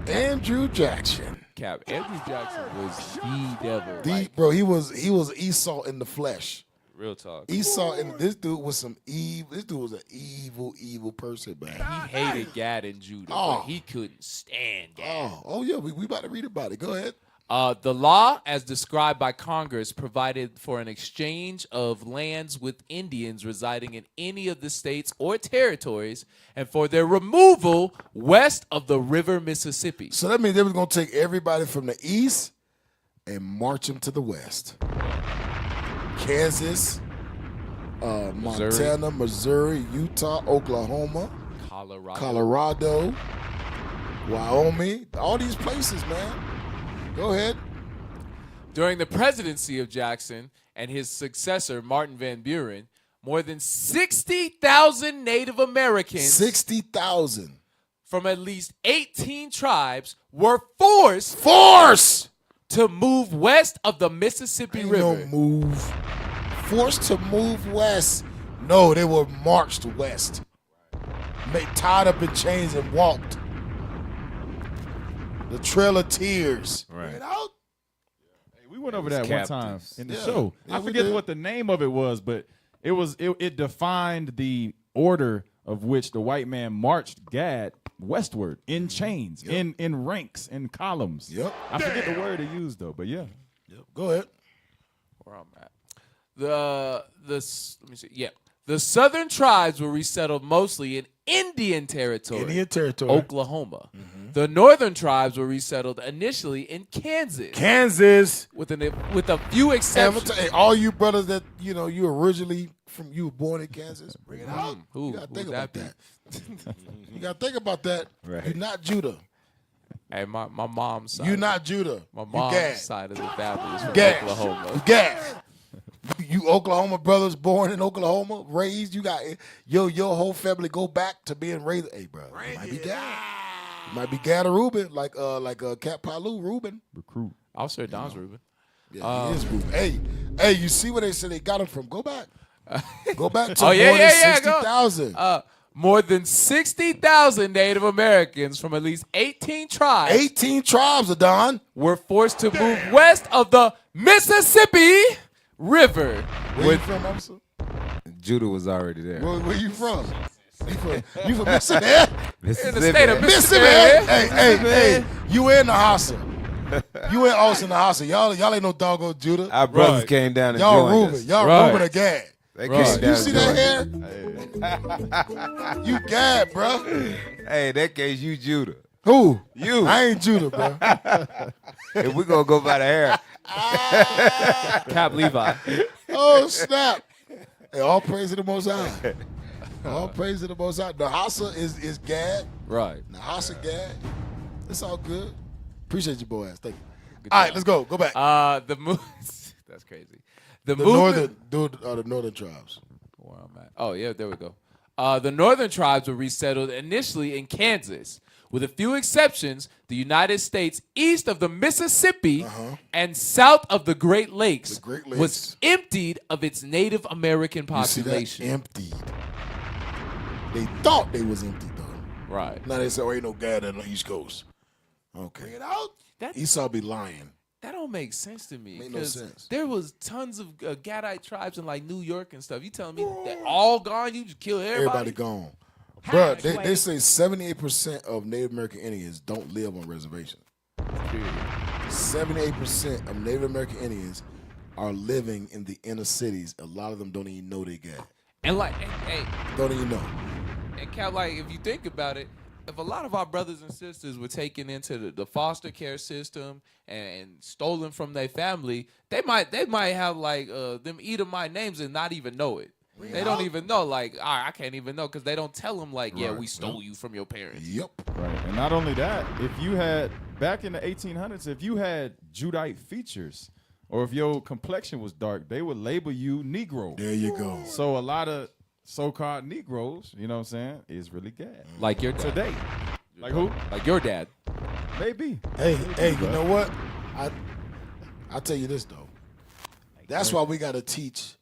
Andrew Jackson. Cap, Andrew Jackson was the devil. Bro, he was Esau in the flesh. Real talk. Esau and this dude was some evil. This dude was an evil person, man. He hated Gad and Judah, but he couldn't stand Gad. Oh yeah, we about to read about it. Go ahead. The law, as described by Congress, provided for an exchange of lands with Indians residing in any of the states or territories and for their removal west of the river Mississippi. So that means they was going to take everybody from the east and march them to the west. Kansas, Montana, Missouri, Utah, Oklahoma, Colorado, Wyoming, all these places, man. Go ahead. During the presidency of Jackson and his successor, Martin Van Buren, more than 60,000 Native Americans 60,000 from at least 18 tribes were forced to move west of the Mississippi River. Forced to move west. No, they were marched west. Tied up in chains and walked. The Trail of Tears. Right. Out. We went over that one time in the Yeah. show. Yeah, I we forget did. what the name of it was, but it defined the order of which the white man marched Gad westward in chains, in ranks, in columns. Yep. I forget the word they used though, but yeah. Yep. Go ahead. Where I'm at. Let me see. Yeah. The southern tribes were resettled mostly in Indian territory. Oklahoma. The northern tribes were resettled initially in Kansas. With a few exceptions. Hey, all you brothers that you originally you were born in Kansas, bring it out. Who You gotta think would about that that. You gotta think about that. Right. You're not Judah. Hey, my mom's side. You're not Judah. My You mom's Gad. side of the family is from Gad. Oklahoma. You Gad. You Oklahoma brothers born in Oklahoma, raised. You got your whole family go back to being raised. Hey, bro, you might be Gad. You might be Gad or Reuben, like Cat Palu Reuben. Recruit. I'll say Don's Reuben. Yeah, he is Reuben. Hey, you see where they said they got him from? Go back. Go back to Oh, yeah, more than yeah, yeah, go. 60,000. More than 60,000 Native Americans from at least 18 tribes. 18 tribes, Adon. Were forced to move west of the Mississippi River. Where you from, officer? Judah was already there. Where you from? You from Mississippi? In the state of Mississippi. Hey, you in the house. You in Austin, the house. Y'all ain't no doggone Judah. Our brothers came down and Y'all joined Reuben. us. Y'all Reuben again. They came down You see that hair? hair? You Gad, bro. Hey, in that case, you Judah. Who? You. I ain't Judah, bro. If we gonna go by the hair. Cap Levi. Oh, snap. Hey, all praise to the Most High. All praise to the Most High. Nahasa is Gad. Right. Nahasa Gad. It's all good. Appreciate you, boy ass. Thank you. All right, let's go. Go back. That's crazy. The northern tribes. Where I'm at. Oh, yeah, there we go. The northern tribes were resettled initially in Kansas. With a few exceptions, the United States east of the Mississippi and south of the Great Lakes, was emptied of its Native American population. You see that? Emptied. They thought they was empty, though. Right. Now they say, oh, ain't no Gad on the East Coast. Okay. Bring it out. Esau be lying. That don't make sense to me. Make no sense. There was tons of Gadite tribes in like New York and stuff. You telling me that all gone? You just kill everybody? Everybody gone. Bro, they say 78% of Native American Indians don't live on reservations. 78% of Native American Indians are living in the inner cities. A lot of them don't even know they got. And like, hey, don't even know. And Cal, like, if you think about it, if a lot of our brothers and sisters were taken into the foster care system and stolen from their family, they might have like them Edomite names and not even know it. They don't even know. Like, I can't even know because they don't tell them like, yeah, we stole you from your parents. Yep. Right. And not only that, if you had back in the 1800s, if you had Judite features or if your complexion was dark, they would label you Negro. There you go. So a lot of so-called Negroes, you know what I'm saying, is really Gad. Like your dad. Today. Like who? Like your dad. Maybe. Hey, you know what? I'll tell you this, though. That's why we got to teach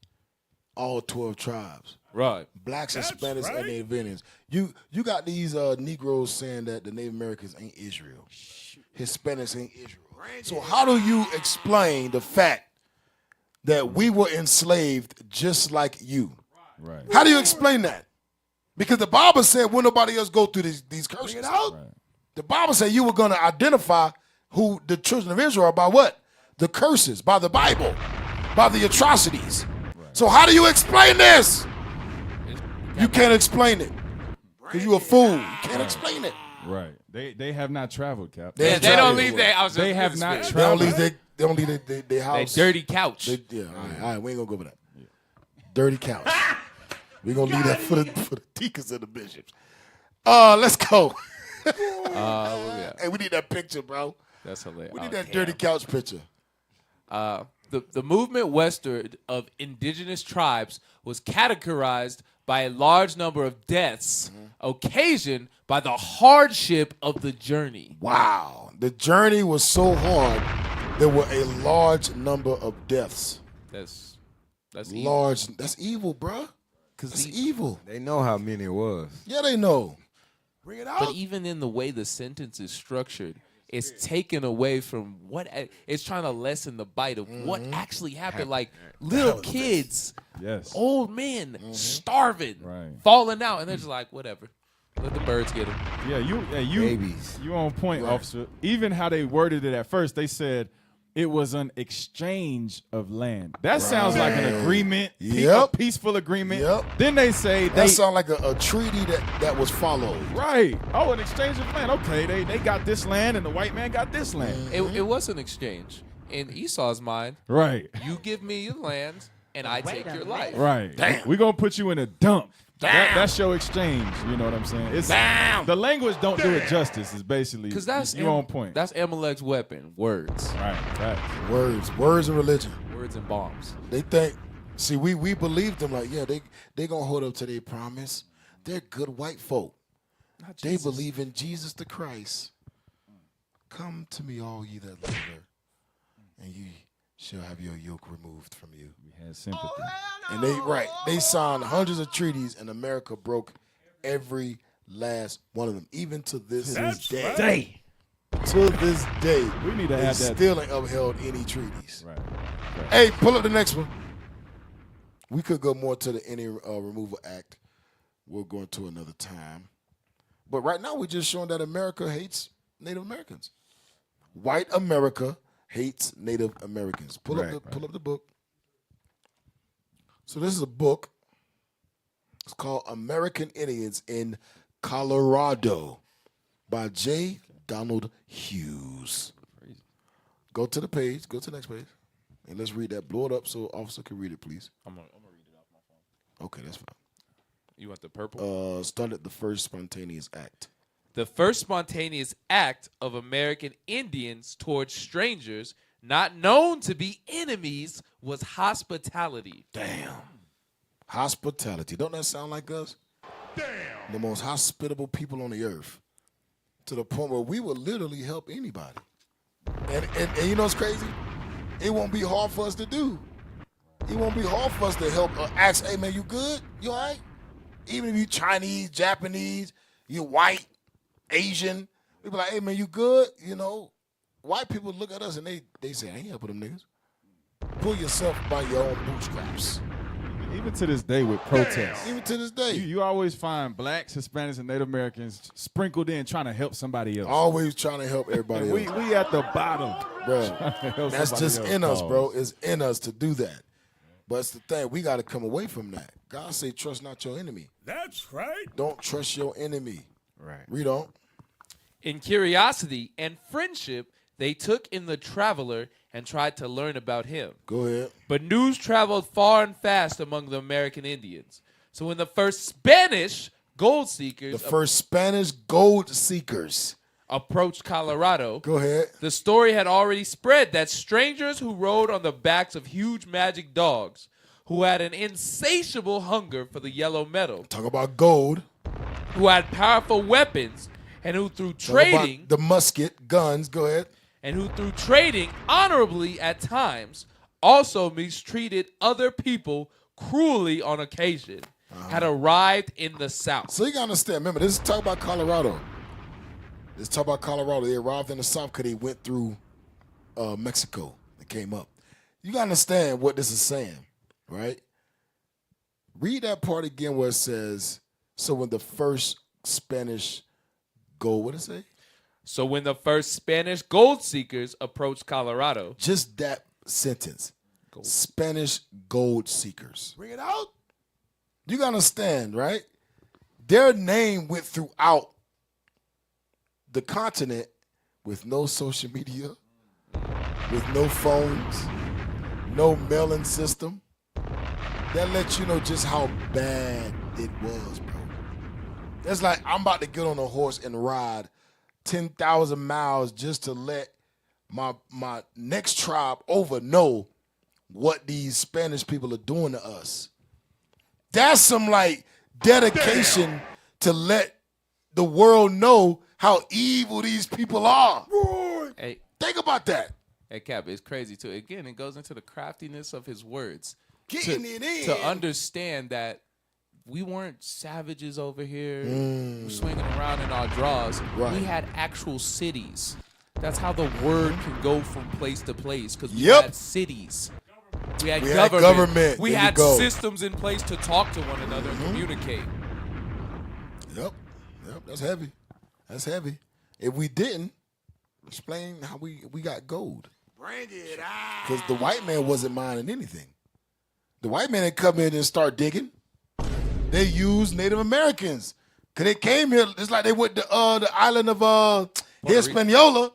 all 12 tribes. Right. Blacks and Spanish and Native Indians. You got these Negroes saying that the Native Americans ain't Israel. Hispanics ain't Israel. So how do you explain the fact that we were enslaved just like you? Right. How do you explain that? Because the Bible said when nobody else go through these curses. Right. The Bible said you were going to identify who the children of Israel are by what? The curses, by the Bible, by the atrocities. So how do you explain this? You can't explain it. Because you a fool. You can't explain it. Right. They have not traveled, Cap. They don't leave their house. They have not They traveled. don't leave their house. Their dirty couch. All right, we ain't going to go over that. Dirty couch. We're going to leave that for the deacons and the bishops. Let's go. Hey, we need that picture, bro. That's hilarious. We need that dirty couch picture. The movement westward of indigenous tribes was categorized by a large number of deaths occasioned by the hardship of the journey. Wow. The journey was so hard, there were a large number of deaths. That's large. Evil. That's evil, bro. That's evil. They know how many it was. Yeah, they know. Bring it out. But even in the way the sentence is structured, it's taken away from what it's trying to lessen the bite of what actually happened. Like little kids, old men starving, falling out, and they're just like, whatever. Let the birds get them. Yeah, you on point, officer. Even how they worded it at first, they said it was an exchange of land. That sounds like an agreement, a peaceful agreement. Then they say that sounds like a treaty that was followed. Right. Oh, an exchange of land. Okay, they got this land and the white man got this land. It was an exchange. In Esau's mind, right? You give me your land and I take your life. Right. Damn. We're gonna put you in a dump. That's your exchange. You know what I'm saying? It's the language don't do it justice. Is basically because that's you on point. That's Amalek's weapon. Words. Right. Words and religion. Words and bombs. They think. See, we believe them like they gonna hold up to their promise. They're good white folk. They believe in Jesus the Christ. Come to me, all ye that labor, and ye shall have your yoke removed from you. We had sympathy. And they signed hundreds of treaties, and America broke every last one of them, even to this day. To this day, we need to they have that. Still ain't upheld any treaties. Right. Hey, pull up the next one. We could go more to the Indian Removal Act. We'll go into another time. But right now, we're just showing that America hates Native Americans. White America hates Native Americans. Pull up the book. So this is a book. It's called American Indians in Colorado by J. Donald Hughes. Go to the page. Go to the next page. And let's read that. Blow it up so officer can read it, please. I'm gonna read it off my phone. Okay, that's fine. You want the purple? Started the first spontaneous act. The first spontaneous act of American Indians towards strangers not known to be enemies was hospitality. Damn. Hospitality. Don't that sound like us? Damn. The most hospitable people on the earth. To the point where we will literally help anybody. And you know what's crazy? It won't be hard for us to do. It won't be hard for us to help ask, hey, man, you good? You all right? Even if you Chinese, Japanese, you white, Asian, we be like, hey, man, you good? You know, white people look at us and they say, I ain't helping them niggas. Pull yourself by your own bootstraps. Even to this day with protests. Even to this day. You always find blacks, Hispanics, and Native Americans sprinkled in trying to help somebody else. Always trying to help everybody else. We at the bottom. Bro, that's just in us, bro. It's in us to do that. But it's the thing, we got to come away from that. God say, trust not your enemy. That's right. Don't trust your enemy. Right. Read on. In curiosity and friendship, they took in the traveler and tried to learn about him. Go ahead. But news traveled far and fast among the American Indians. So when the first Spanish gold seekers approached Colorado, go ahead. The story had already spread that strangers who rode on the backs of huge magic dogs, who had an insatiable hunger for the yellow metal, talk about gold, who had powerful weapons, and who through trading the musket, guns, go ahead, and who through trading honorably at times also mistreated other people cruelly on occasion, had arrived in the South. So you gotta understand, remember, this is talk about Colorado. Let's talk about Colorado. They arrived in the South because they went through Mexico. They came up. You got to understand what this is saying, right? Read that part again where it says, so when the first Spanish gold, what did it say? So when the first Spanish gold seekers approached Colorado. Just that sentence. Spanish gold seekers. Bring it out. You got to understand, right? Their name went throughout the continent with no social media, with no phones, no mailing system. That lets you know just how bad it was, bro. That's like I'm about to get on a horse and ride 10,000 miles just to let my next tribe over know what these Spanish people are doing to us. That's some like dedication to let the world know how evil these people are. Hey, think about that. Hey, Cap, it's crazy too. Again, it goes into the craftiness of his words. Getting it in. To understand that we weren't savages over here swinging around in our draws. Right. We had actual cities That's how the word can go from place to place because we Yep. had cities. We had We had government. government. We There you had go. systems in place to talk to one another and communicate. Yep. That's heavy. That's heavy. If we didn't, explain how we got gold. Bring it out. Because the white man wasn't mining anything. The white man didn't come in and start digging. They used Native Americans. Because they came here, it's like they went to the island of Hispaniola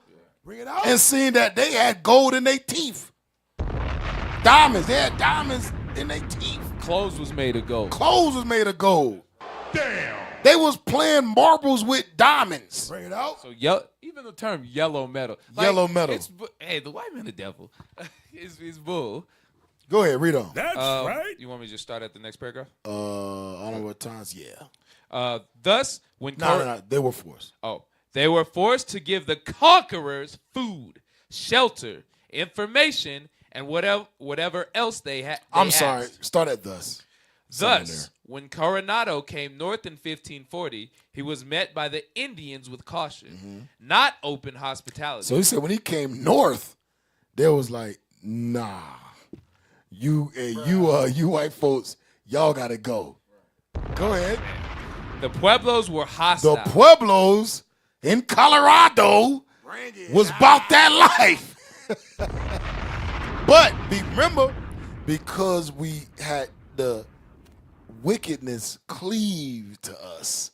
and seen that they had gold in their teeth. Diamonds. They had diamonds in their teeth. Clothes was made of gold. Clothes was made of gold. Damn. They was playing marbles with diamonds. Bring it out. So even the term yellow metal. Yellow metal. Hey, the white man the devil. It's bull. Go ahead, read on. That's right. You want me to just start at the next paragraph? I don't know what times. Yeah. Thus, when No, they were forced. They were forced to give the conquerors food, shelter, information, and whatever else they had. I'm sorry. Start at thus. Thus, when Coronado came north in 1540, he was met by the Indians with caution, not open hospitality. So he said when he came north, there was like, nah, you white folks, y'all gotta go. Go ahead. The Pueblos were hostile. The Pueblos in Colorado was about that life. But remember, because we had the wickedness cleave to us,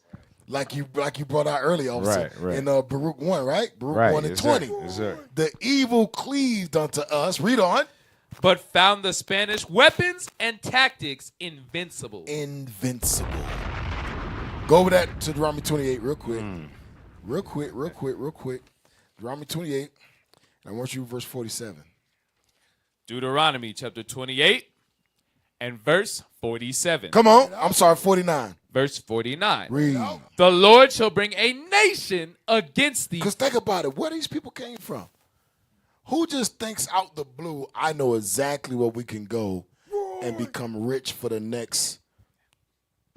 like you brought out earlier, officer, Right. in Baruch 1, right? Baruch 1 and Yes, 20. sir. Yes, sir. The evil cleaved unto us. Read on. But found the Spanish weapons and tactics invincible. Invincible. Go over that to Deuteronomy 28 real quick. Real quick. Deuteronomy 28. I want you verse 47. Deuteronomy chapter 28 and verse 47. Come on. I'm sorry, 49. Verse 49. Read. The Lord shall bring a nation against thee. Because think about it. Where these people came from? Who just thinks out the blue, I know exactly where we can go and become rich for the next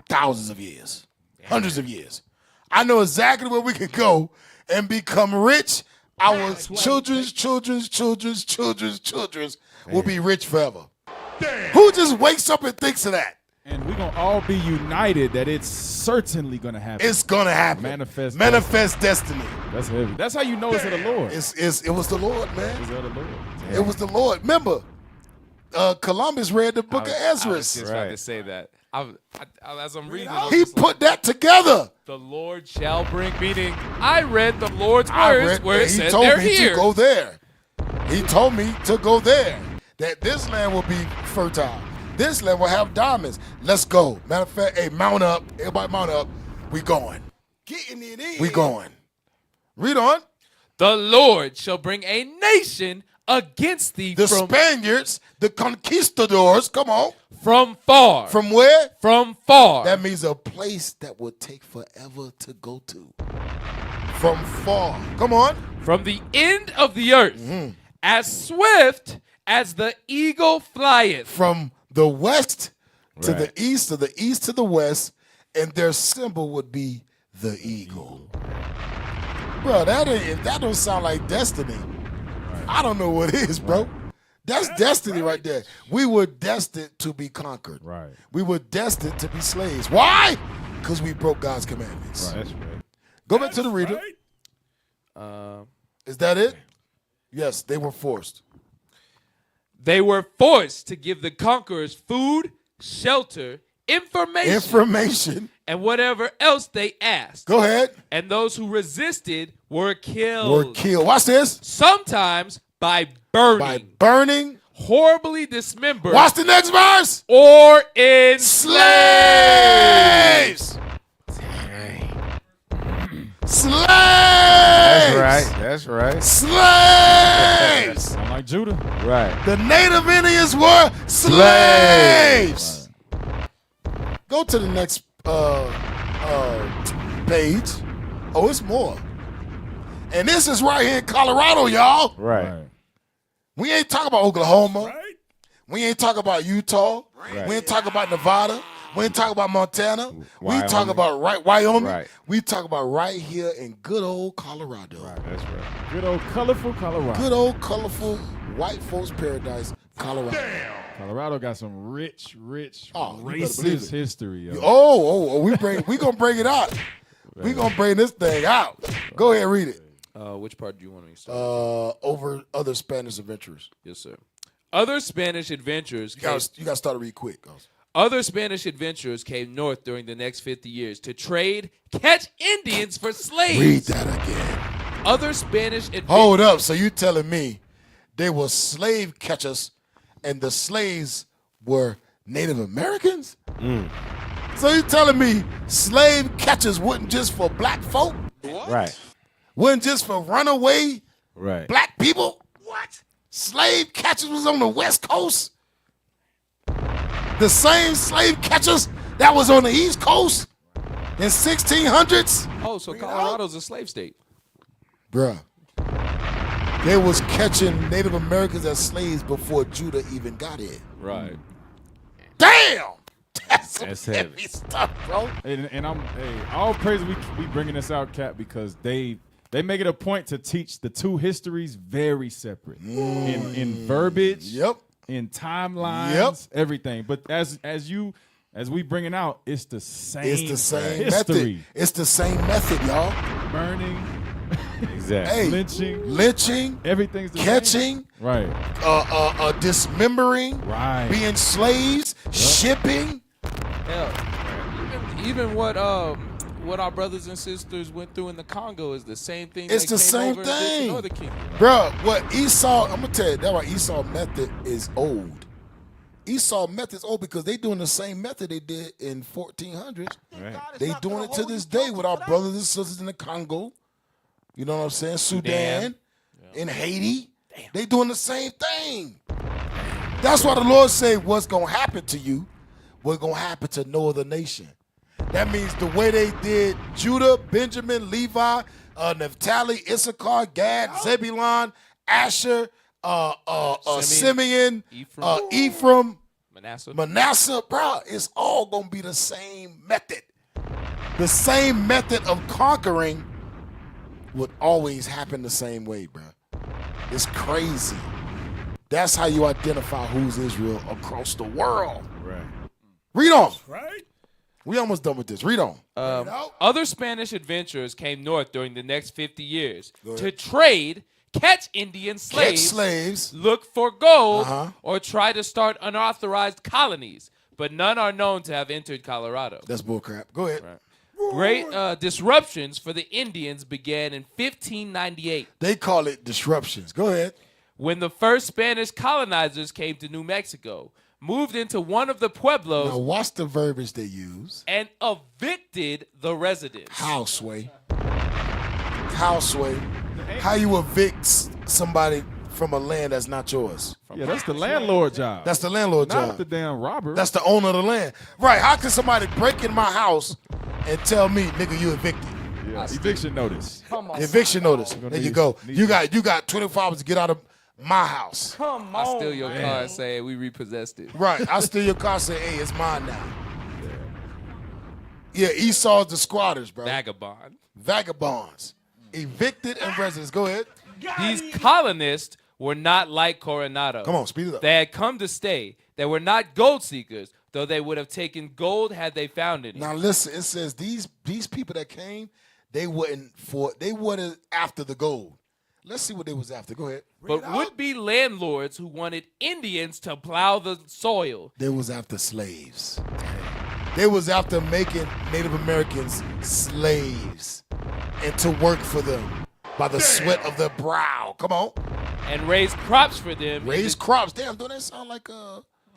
thousands of years, hundreds of years. I know exactly where we can go and become rich. Our children's will be rich forever. Who just wakes up and thinks of that? And we're going to all be united that it's certainly going to happen. It's going to happen. Manifest destiny. That's heavy. That's how you know it's of the Lord. It was the Lord, man. It's of the Lord. It was the Lord. Remember, Columbus read the book of Ezra. I was just about to say that. As I'm reading, He put that together. The Lord shall bring, meaning I read the Lord's words where it said they're here. He told me to go there. He told me to go there. That this land will be fertile. This land will have diamonds. Let's go. Matter of fact, hey, mount up. Everybody mount up. We going. Getting it in. We going. Read on. The Lord shall bring a nation against thee. The Spaniards, the conquistadors, come on. From far. From where? From far. That means a place that will take forever to go to. From far. Come on. From the end of the earth. As swift as the eagle flieth. From the west to the east, to the east to the west, and their symbol would be the eagle. Bro, that don't sound like destiny. I don't know what it is, bro. That's destiny right there. We were destined to be conquered. Right. We were destined to be slaves. Why? Because we broke God's commandments. Right. That's right. Go back to the reader. Is that it? Yes, they were forced. They were forced to give the conquerors food, shelter, information, and whatever else they asked. Go ahead. And those who resisted were killed. Watch this. Sometimes by burning. By burning. Horribly dismembered. Watch the next verse. Or in slaves. Slaves. That's right. Slaves. Sound like Judah. Right. The native Indians were slaves. Go to the next page. Oh, it's more. And this is right here in Colorado, y'all. Right. We ain't talking about Oklahoma. We ain't talking about Utah. We ain't talking about Nevada. We ain't talking about Montana. We Wyoming. talk about Wyoming. Right. We talk about right here in good old Colorado. Right, that's right. Good old colorful Colorado. Good old colorful white folks paradise, Colorado. Colorado got some rich, you better believe racist it. history. Yo. We gonna bring it out. We gonna bring this thing out. Go ahead, read it. Which part do you want me to start? Over other Spanish adventurers. Yes, sir. Other Spanish adventurers. You gotta start to read quick. Other Spanish adventurers came north during the next 50 years to trade, catch Indians for slaves. Read that again. Other Spanish adventurers. Hold up. So you telling me they were slave catchers and the slaves were Native Americans? So you telling me slave catchers wasn't just for black folk? Right. Wasn't just for runaway Right. black people? What? Slave catchers was on the West Coast? The same slave catchers that was on the East Coast in 1600s? Oh, so Colorado's a slave state. Bruh. They was catching Native Americans as slaves before Judah even got here. Right. Damn! That's some That's heavy heavy. stuff, bro. And I'm all praise we bringing this out, Cap, because they make it a point to teach the two histories very separate in verbiage, in timelines, everything. But as we bringing out, it's the same. It's the same history. method. It's the same method, y'all. Burning, Exactly. Hey, lynching, lynching, everything's the catching, same. Right. Dismembering, Right. being slaves, shipping. Hell, even what our brothers and sisters went through in the Congo is the same thing. It's they the came same over and did to thing. Northern Kingdom. Bro, what Esau, I'm going to tell you, that's why Esau method is old. Esau method is old because they doing the same method they did in 1400s. Right. They doing it to this day with our brothers and sisters in the Congo. You know what I'm saying? Sudan. In Haiti. They doing the same thing. That's why the Lord say what's going to happen to you, what's going to happen to no other nation. That means the way they did Judah, Benjamin, Levi, Naphtali, Issachar, Gad, Zebulon, Asher, Simeon, Ephraim, Manasseh, bro, it's all going to be the same method. The same method of conquering would always happen the same way, bro. It's crazy. That's how you identify who's Israel across the world. Right. Read on. Right? We almost done with this. Read on. Other Spanish adventurers came north during the next 50 years to trade, catch Indian slaves, look for gold, or try to start unauthorized colonies. But none are known to have entered Colorado. That's bullcrap. Go ahead. Right. Great disruptions for the Indians began in 1598. They call it disruptions. Go ahead. When the first Spanish colonizers came to New Mexico, moved into one of the pueblos. Now, what's the verbiage they use? And evicted the residents. How, Sway? How, Sway? How you evict somebody from a land that's not yours? Yeah, that's the landlord job. That's the landlord job. Not the damn robber. That's the owner of the land. Right. How can somebody break in my house and tell me, nigga, you evicted? Yeah, eviction notice. Come on. Eviction notice. There you go. You got 24 hours to get out of my house. Come I on. steal your car and say we repossessed it. Right. I steal your car and say, hey, it's mine now. Yeah, Esau's the squatters, bro. Vagabond. Vagabonds. Evicted and residents. Go ahead. These colonists were not like Coronado. Come on, speed it up. They had come to stay. They were not gold seekers, though they would have taken gold had they found it. Now listen, it says these people that came, they wasn't after the gold. Let's see what they was after. Go ahead. But would-be landlords who wanted Indians to plow the soil. They was after slaves. They was after making Native Americans slaves and to work for them by the sweat of their brow. Come on. And raise crops for them. Raise crops. Damn, don't that sound like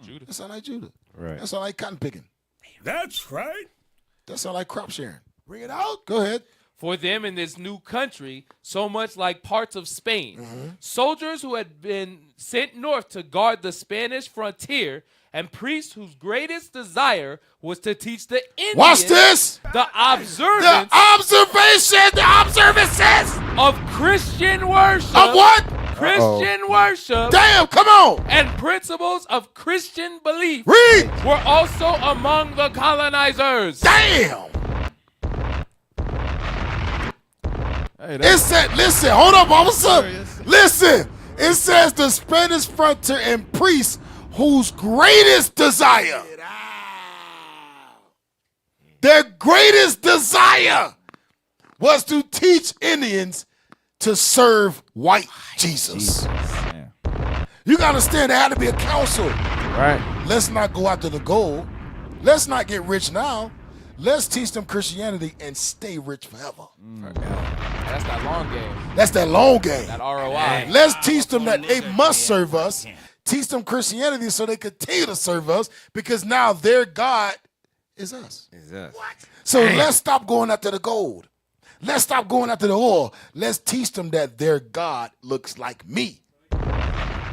Judah? That sound like Judah. Right. That sound like cotton picking. That's right. That sound like crop sharing. Bring it out. Go ahead. For them in this new country, so much like parts of Spain, soldiers who had been sent north to guard the Spanish frontier, and priests whose greatest desire was to teach the Indians. Watch this. The observances of Christian worship. Of what? Christian worship. Damn, come on. And principles of Christian belief. Read. Were also among the colonizers. Damn. Hey, It said, listen, hold up, officer. Listen, it says the Spanish frontier and priests whose greatest desire, their greatest desire was to teach Indians to serve white Jesus. You got to understand there had to be a council. Right. Let's not go after the gold. Let's not get rich now. Let's teach them Christianity and stay rich forever. That's that long game. That's that long game. That ROI. Let's teach them that they must serve us. Teach them Christianity so they continue to serve us because now their God is us. So let's stop going after the gold. Let's stop going after the oil. Let's teach them that their God looks like me.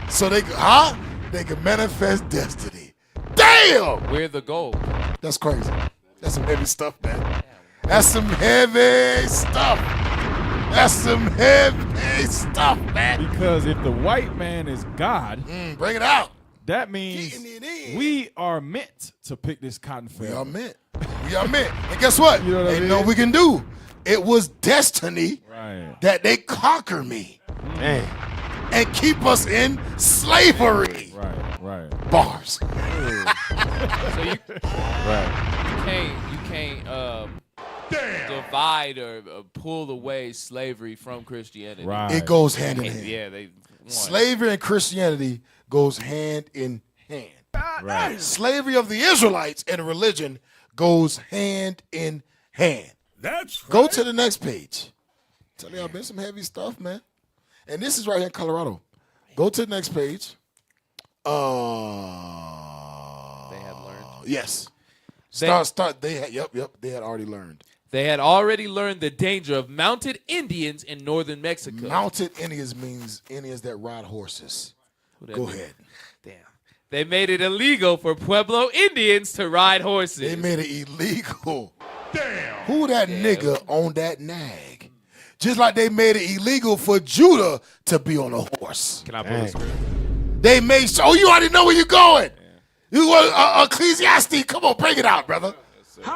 So they can manifest destiny. Damn! We're the gold. That's crazy. That's some heavy stuff, man. That's some heavy stuff. That's some heavy stuff, man. Because if the white man is God, bring it out. That means we are meant to pick this cotton forever. We are meant. We are meant. And guess what? You know what I Ain't mean? no we can do. It was destiny that they conquer me. And keep us in slavery. Right. Bars. So you can't divide or pull away slavery from Christianity. Right. It goes hand in hand. Yeah, they Slavery and Christianity goes hand in hand. Right. Slavery of the Israelites and religion goes hand in hand. That's Go to the next page. Tell you, I've been some heavy stuff, man. And this is right here in Colorado. Go to the next page. They had learned. Yes. They- They had already learned. They had already learned the danger of mounted Indians in northern Mexico. Mounted Indians means Indians that ride horses. Go ahead. Damn. They made it illegal for Pueblo Indians to ride horses. They made it illegal. Damn. Who that nigga on that nag? Just like they made it illegal for Judah to be on a horse. Can I pull this? They made sure. Oh, you already know where you're going. You want Ecclesiastes? Come on, bring it out, brother.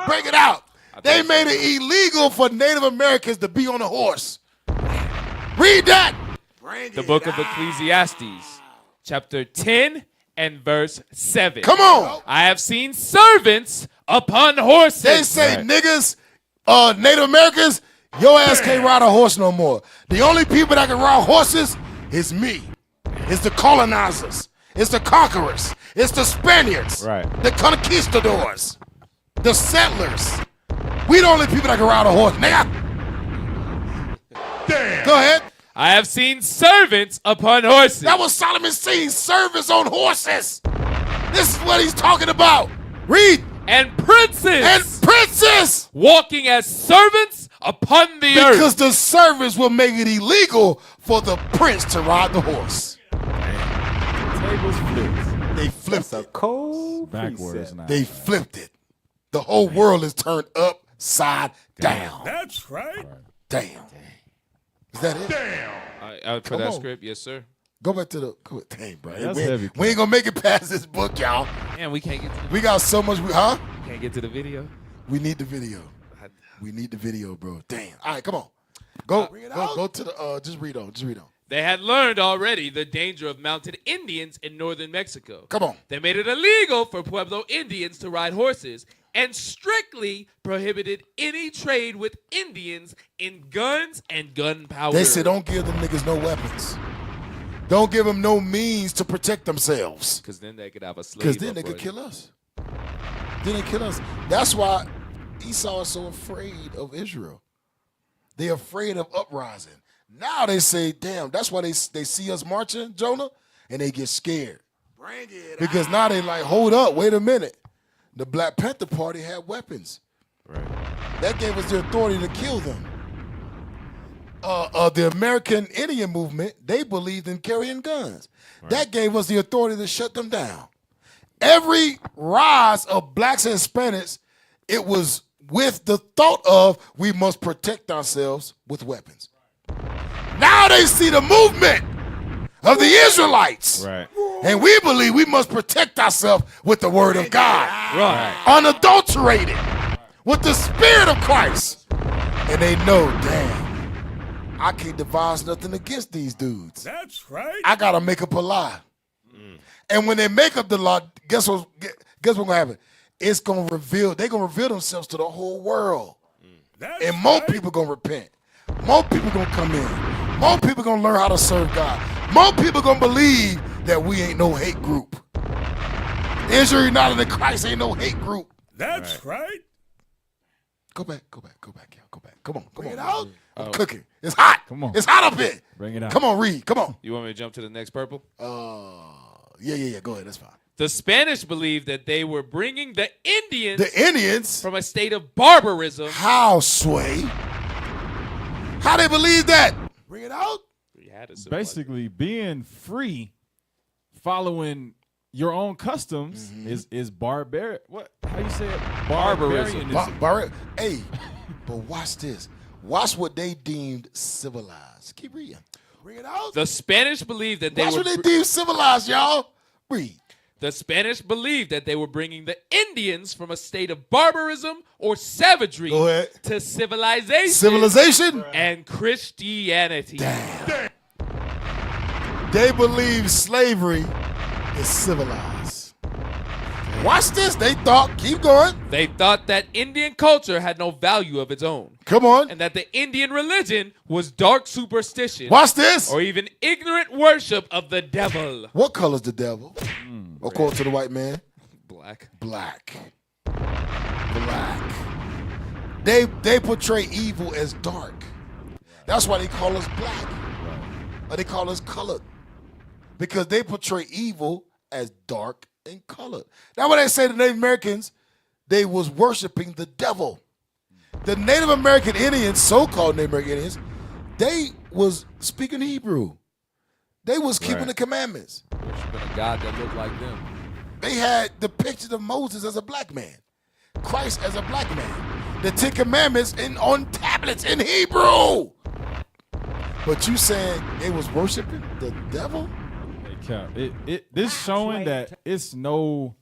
Bring it out. They made it illegal for Native Americans to be on a horse. Read that. The book of Ecclesiastes, chapter 10 and verse 7. Come on. I have seen servants upon horses. They say niggas, Native Americans, your ass can't ride a horse no more. The only people that can ride horses is me. It's the colonizers. It's the conquerors. It's the Spaniards. Right. The conquistadors. The settlers. We the only people that can ride a horse. Nigga. Damn. Go ahead. I have seen servants upon horses. That was Solomon's seen servants on horses. This is what he's talking about. Read. And princes. Walking as servants upon the earth. Because the servants will make it illegal for the prince to ride the horse. Tables flipped. They flipped it. Cold Backwards now. They flipped it. The whole world is turned upside down. That's right. Damn. Is that it? For Come that on. script, yes, sir. Go back to the. Dang, bro. That's we, heavy. we ain't gonna make it past this book, y'all. Man, we can't get to the We got so much. Can't get to the video. We need the video. We need the video, bro. Damn. All right, come on. Go to the. Just read on. They had learned already the danger of mounted Indians in northern Mexico. Come on. They made it illegal for Pueblo Indians to ride horses and strictly prohibited any trade with Indians in guns and gunpowder. They said don't give them niggas no weapons. Don't give them no means to protect themselves. Because then they could have a slave. Because then they could kill us. That's why Esau is so afraid of Israel. They're afraid of uprising. Now they say, damn, that's why they see us marching, Jonah, and they get scared. Because now they like, hold up, wait a minute. The Black Panther Party had weapons. Right. That gave us the authority to kill them. The American Indian movement, they believed in carrying guns. Right. That gave us the authority to shut them down. Every rise of blacks and Hispanics, it was with the thought of we must protect ourselves with weapons. Now they see the movement. of the Israelites. Right. And we believe we must protect ourselves with the word of God. Right. Unadulterated. With the spirit of Christ. And they know, damn, I can't devise nothing against these dudes. That's right. I got to make up a lie. And when they make up the law, guess what's going to happen? It's going to reveal, they're going to reveal themselves to the whole world. And more people going to repent. More people going to come in. More people going to learn how to serve God. More people going to believe that we ain't no hate group. Israel United in Christ ain't no hate group. That's right. Go back, y'all. Go back. Come on. Bring it out. I'm cooking. It's hot. Come on. It's hot up here. Bring it out. Come on, read. Come on. You want me to jump to the next purple? Yeah. Go ahead. That's fine. The Spanish believed that they were bringing the Indians from a state of barbarism. How, Sway? How they believe that? Bring it out. Basically, being free, following your own customs is barbaric. What? How you say it? Barbarism. Hey, but watch this. Watch what they deemed civilized. Keep reading. Bring it out. The Spanish believed that they Watch were what they deemed civilized, y'all. Read. The Spanish believed that they were bringing the Indians from a state of barbarism or savagery to civilization and Christianity. Damn. They believe slavery is civilized. Watch this. They thought, keep going. They thought that Indian culture had no value of its own. Come on. And that the Indian religion was dark superstition. Watch this. Or even ignorant worship of the devil. What color's the devil? According to the white man? Black. They portray evil as dark. That's why they call us black. Or they call us colored. Because they portray evil as dark and colored. That's why they say the Native Americans, they was worshiping the devil. The Native American Indians, so-called Native American Indians, they was speaking Hebrew. They was keeping the commandments. Worshiping a God that looked like them. They had the picture of Moses as a black man. Christ as a black man. The Ten Commandments on tablets in Hebrew. But you saying they was worshiping the devil? This showing that it's no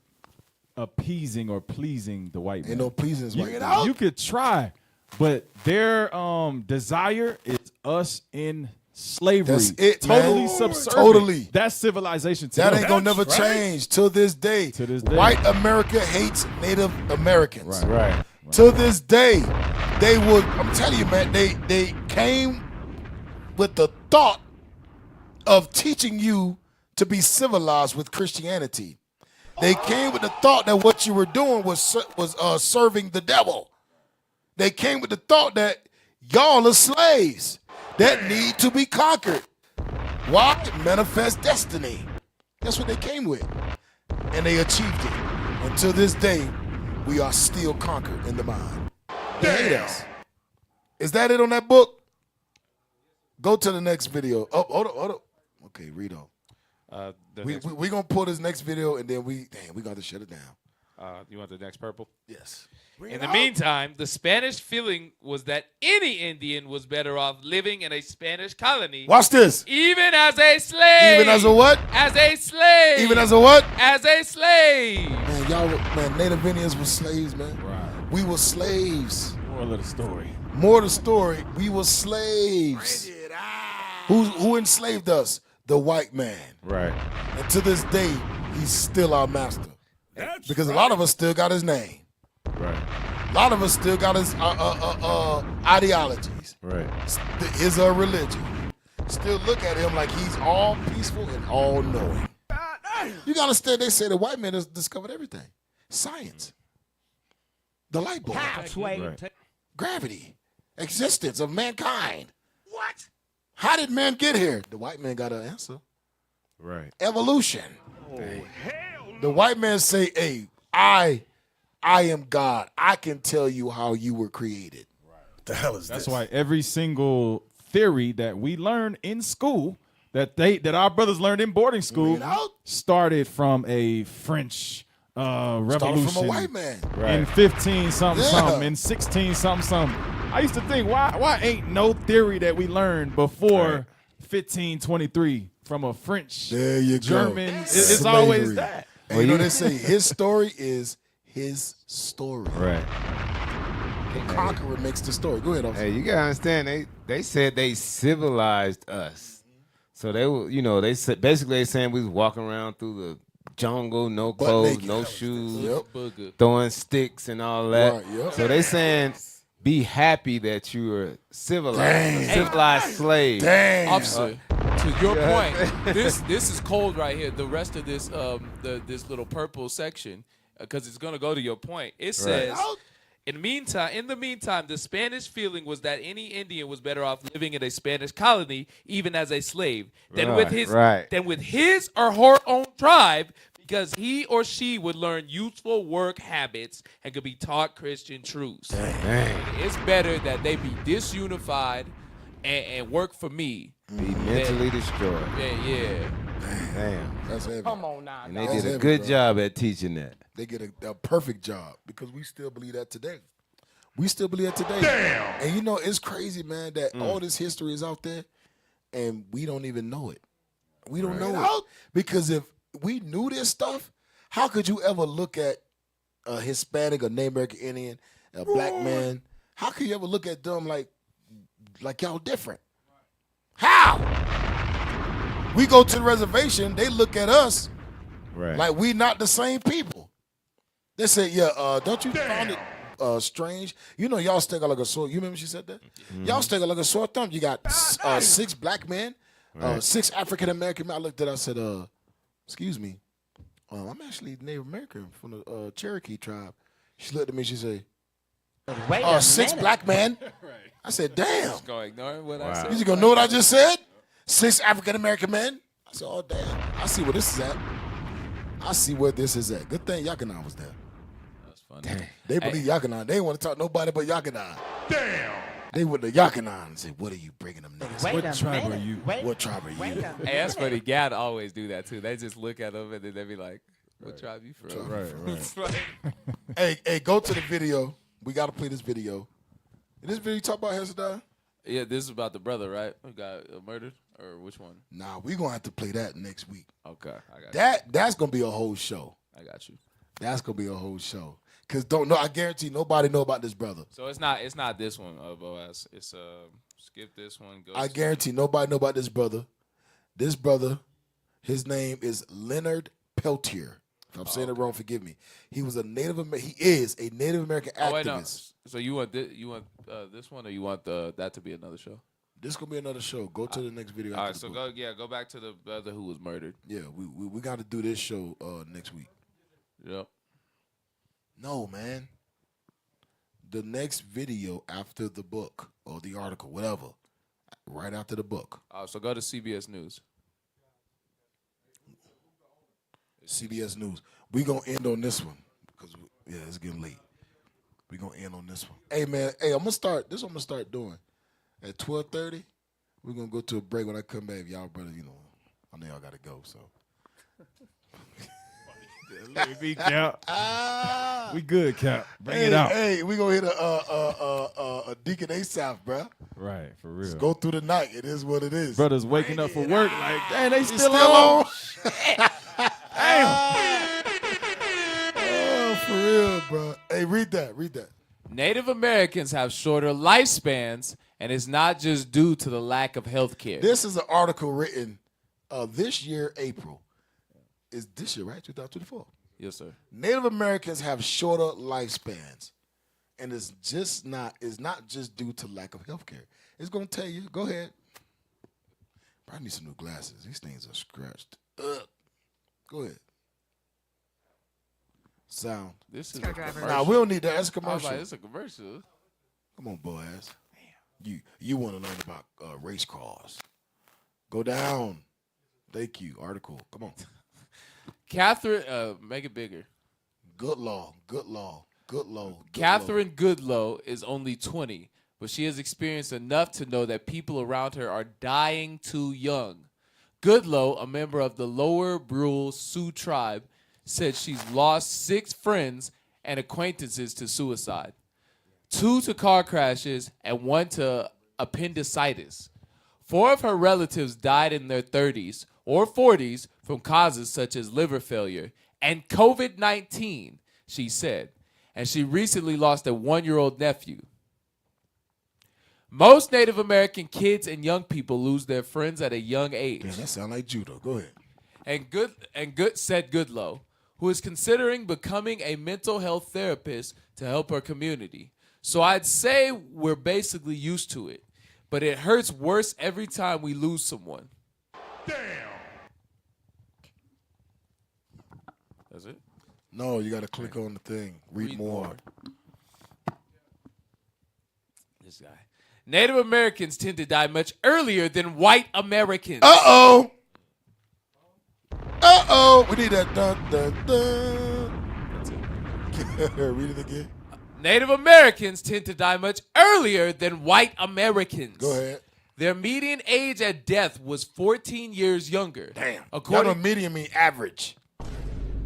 appeasing or pleasing the white man. Ain't no pleasing the white man. You could try, but their desire is us in slavery. That's it, totally man. subservient. Totally. That's civilization. That ain't gonna never change to this day. White America hates Native Americans. Right. To this day, they would. I'm telling you, man. They came with the thought of teaching you to be civilized with Christianity. They came with the thought that what you were doing was serving the devil. They came with the thought that y'all are slaves that need to be conquered. Why? Manifest destiny. That's what they came with. And they achieved it. And to this day, we are still conquered in the mind. They hate us. Is that it on that book? Go to the next video. Oh, hold up. Okay, read on. We're going to pull this next video, and then we got to shut it down. You want the next purple? Yes. In the meantime, the Spanish feeling was that any Indian was better off living in a Spanish colony. Watch this. Even as a slave. Even as a what? As a slave. Even as a what? As a slave. Man, Native Indians were slaves, man. Right. We were slaves. Moral of the story. Moral of the story, we were slaves. Who enslaved us? The white man. Right. And to this day, he's still our master. Because a lot of us still got his name. Right. A lot of us still got his ideologies. Right. His religion. Still look at him like he's all peaceful and all knowing. You gotta understand, they say the white man has discovered everything. Science. The light bulb. Right. Gravity. Existence of mankind. What? How did man get here? The white man got an answer. Right. Evolution. Oh, hell no. The white man say, hey, I am God. I can tell you how you were created. Right. What the hell is That's this? why every single theory that we learn in school, that our brothers learned in boarding school, started from a French revolution. Started from a white man. Right. In 15 something something, in 16 something something. I used to think, why ain't no theory that we learned before 1523 from a French, There you go. German. It's always Slavery. that. And you know they say his story is his story. Right. The conqueror makes the story. Go ahead, officer. Hey, you gotta understand. They said they civilized us. So they were, they said basically they saying we was walking around through the jungle, no Butt clothes, naked. no shoes, Yep. throwing sticks and all that. Right, yep. So they saying be happy that you are civilized, Dang. a civilized slave. Damn. Officer, to your Yeah. point, this is cold right here. The rest of this this little purple section, because it's gonna go to your point. It says, in the meantime, the Spanish feeling was that any Indian was better off living in a Spanish colony, even as a slave, than with his or her own tribe, because he or she would learn useful work habits and could be taught Christian truths. Dang. It's better that they be disunified and work for me. Be mentally destroyed. Yeah. Damn. That's heavy. Come on now. And they dog. did a good job at teaching that. They get a perfect job because we still believe that today. We still believe that today. Damn. And it's crazy, man, that all this history is out there and we don't even know it. We don't know it. Because if we knew this stuff, how could you ever look at a Hispanic, a Native American Indian, a black man? How could you ever look at them like y'all different? How? We go to the reservation, they look at us like we not the same people. They say, don't you find it strange? Y'all stick out like a sore. You remember she said that? Y'all stick out like a sore thumb. You got 6 black men, 6 African American men. I looked at it, I said, excuse me, I'm actually Native American from the Cherokee tribe. She looked at me, she said, Wait a 6 minute. black men? I said, damn. Just gonna ignore what I said. You just gonna know what I just said? 6 African American men? I said, oh, damn. I see where this is at. I see where this is at. Good thing Yakanan was there. That's funny. They believe Yakanan. They ain't want to talk to nobody but Yakanan. Damn. They went to Yakanan and said, what are you bringing them niggas? Wait What a tribe minute. are you? Wait- What tribe are you? wait a Hey, that's funny. Gad always do that too. They just look at them and then they be like, "What tribe you from?" Right. Hey, go to the video. We got to play this video. In this video, you talk about Hezekiah? Yeah, this is about the brother, right? Who got murdered, or which one? Nah, we going to have to play that next week. Okay, I got That's going to be a whole show. I got you. That's going to be a whole show. Because I guarantee nobody know about this brother. So it's not this one, Boaz. It's skip this one. Go. I guarantee nobody know about this brother. This brother, his name is Leonard Peltier. If I'm saying it wrong, forgive me. He is a Native American activist. Oh wait, no. So you want this one, or you want that to be another show? This gonna be another show. Go to the next video. All right, after so the book. go back to the brother who was murdered. Yeah, we got to do this show next week. Yep. No, man. The next video after the book or the article, whatever, right after the book. So go to CBS News. CBS News. We gonna end on this one because it's getting late. We gonna end on this one. Hey man, I'm gonna start. This is what I'm gonna start doing at 12:30. We're gonna go to a break. When I come back, y'all brother, I know y'all gotta go. So Be Cap. We good, Cap. Bring it out. Hey, we gonna hit a Deacon A-South, bro. Right, for real. Just go through the night. It is what it is. Brothers waking up for work like, dang, they It's still on. Oh, for real, bro. Hey, read that. Native Americans have shorter lifespans, and it's not just due to the lack of health care. This is an article written this year, April. Is this year, right? 2024. Yes, sir. Native Americans have shorter lifespans, and it's not just due to lack of health care. It's gonna tell you. Go ahead. I need some new glasses. These things are scratched. Go ahead. Sound. This is Nah, we don't need that. That's a commercial. It's a commercial. Come on, Boaz. You want to learn about race cars? Go down. Thank you. Article. Come on. Catherine, make it bigger. Goodlaw. Catherine Goodlow is only 20, but she has experienced enough to know that people around her are dying too young. Goodlow, a member of the Lower Brule Sioux tribe, said she's lost 6 friends and acquaintances to suicide, 2 to car crashes, and 1 to appendicitis. 4 of her relatives died in their 30s, or 40s from causes such as liver failure and COVID-19, she said. And she recently lost a 1-year-old nephew. Most Native American kids and young people lose their friends at a young age. Damn, that sound like judo. Go ahead. And said Goodlow, who is considering becoming a mental health therapist to help her community. So I'd say we're basically used to it, but it hurts worse every time we lose someone. Damn. That's it? No, you got to click on the thing. Read more. This guy. Native Americans tend to die much earlier than white Americans. Uh-oh. Uh-oh. We need that dun, dun, dun. That's it. Read it again. Native Americans tend to die much earlier than white Americans. Go ahead. Their median age at death was 14 years younger. Damn. According Y'all know median mean average.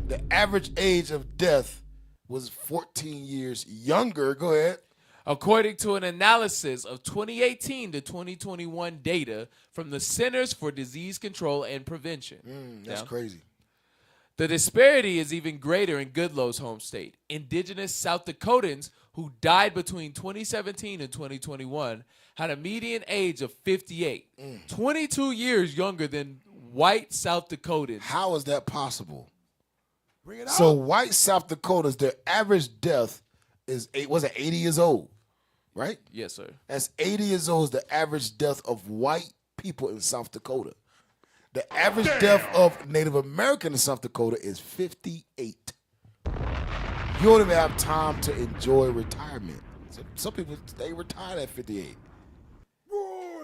The average age of death was 14 years younger. Go ahead. According to an analysis of 2018 to 2021 data from the Centers for Disease Control and Prevention. That's crazy. The disparity is even greater in Goodlow's home state. Indigenous South Dakotans who died between 2017 and 2021 had a median age of 58, 22 years younger than white South Dakotans. How is that possible? Bring it So out. white South Dakotas, their average death is 80 years old, right? Yes, sir. That's 80 years old is the average death of white people in South Dakota. The average death of Native American in South Dakota is 58. You don't even have time to enjoy retirement. Some people, they retired at 58.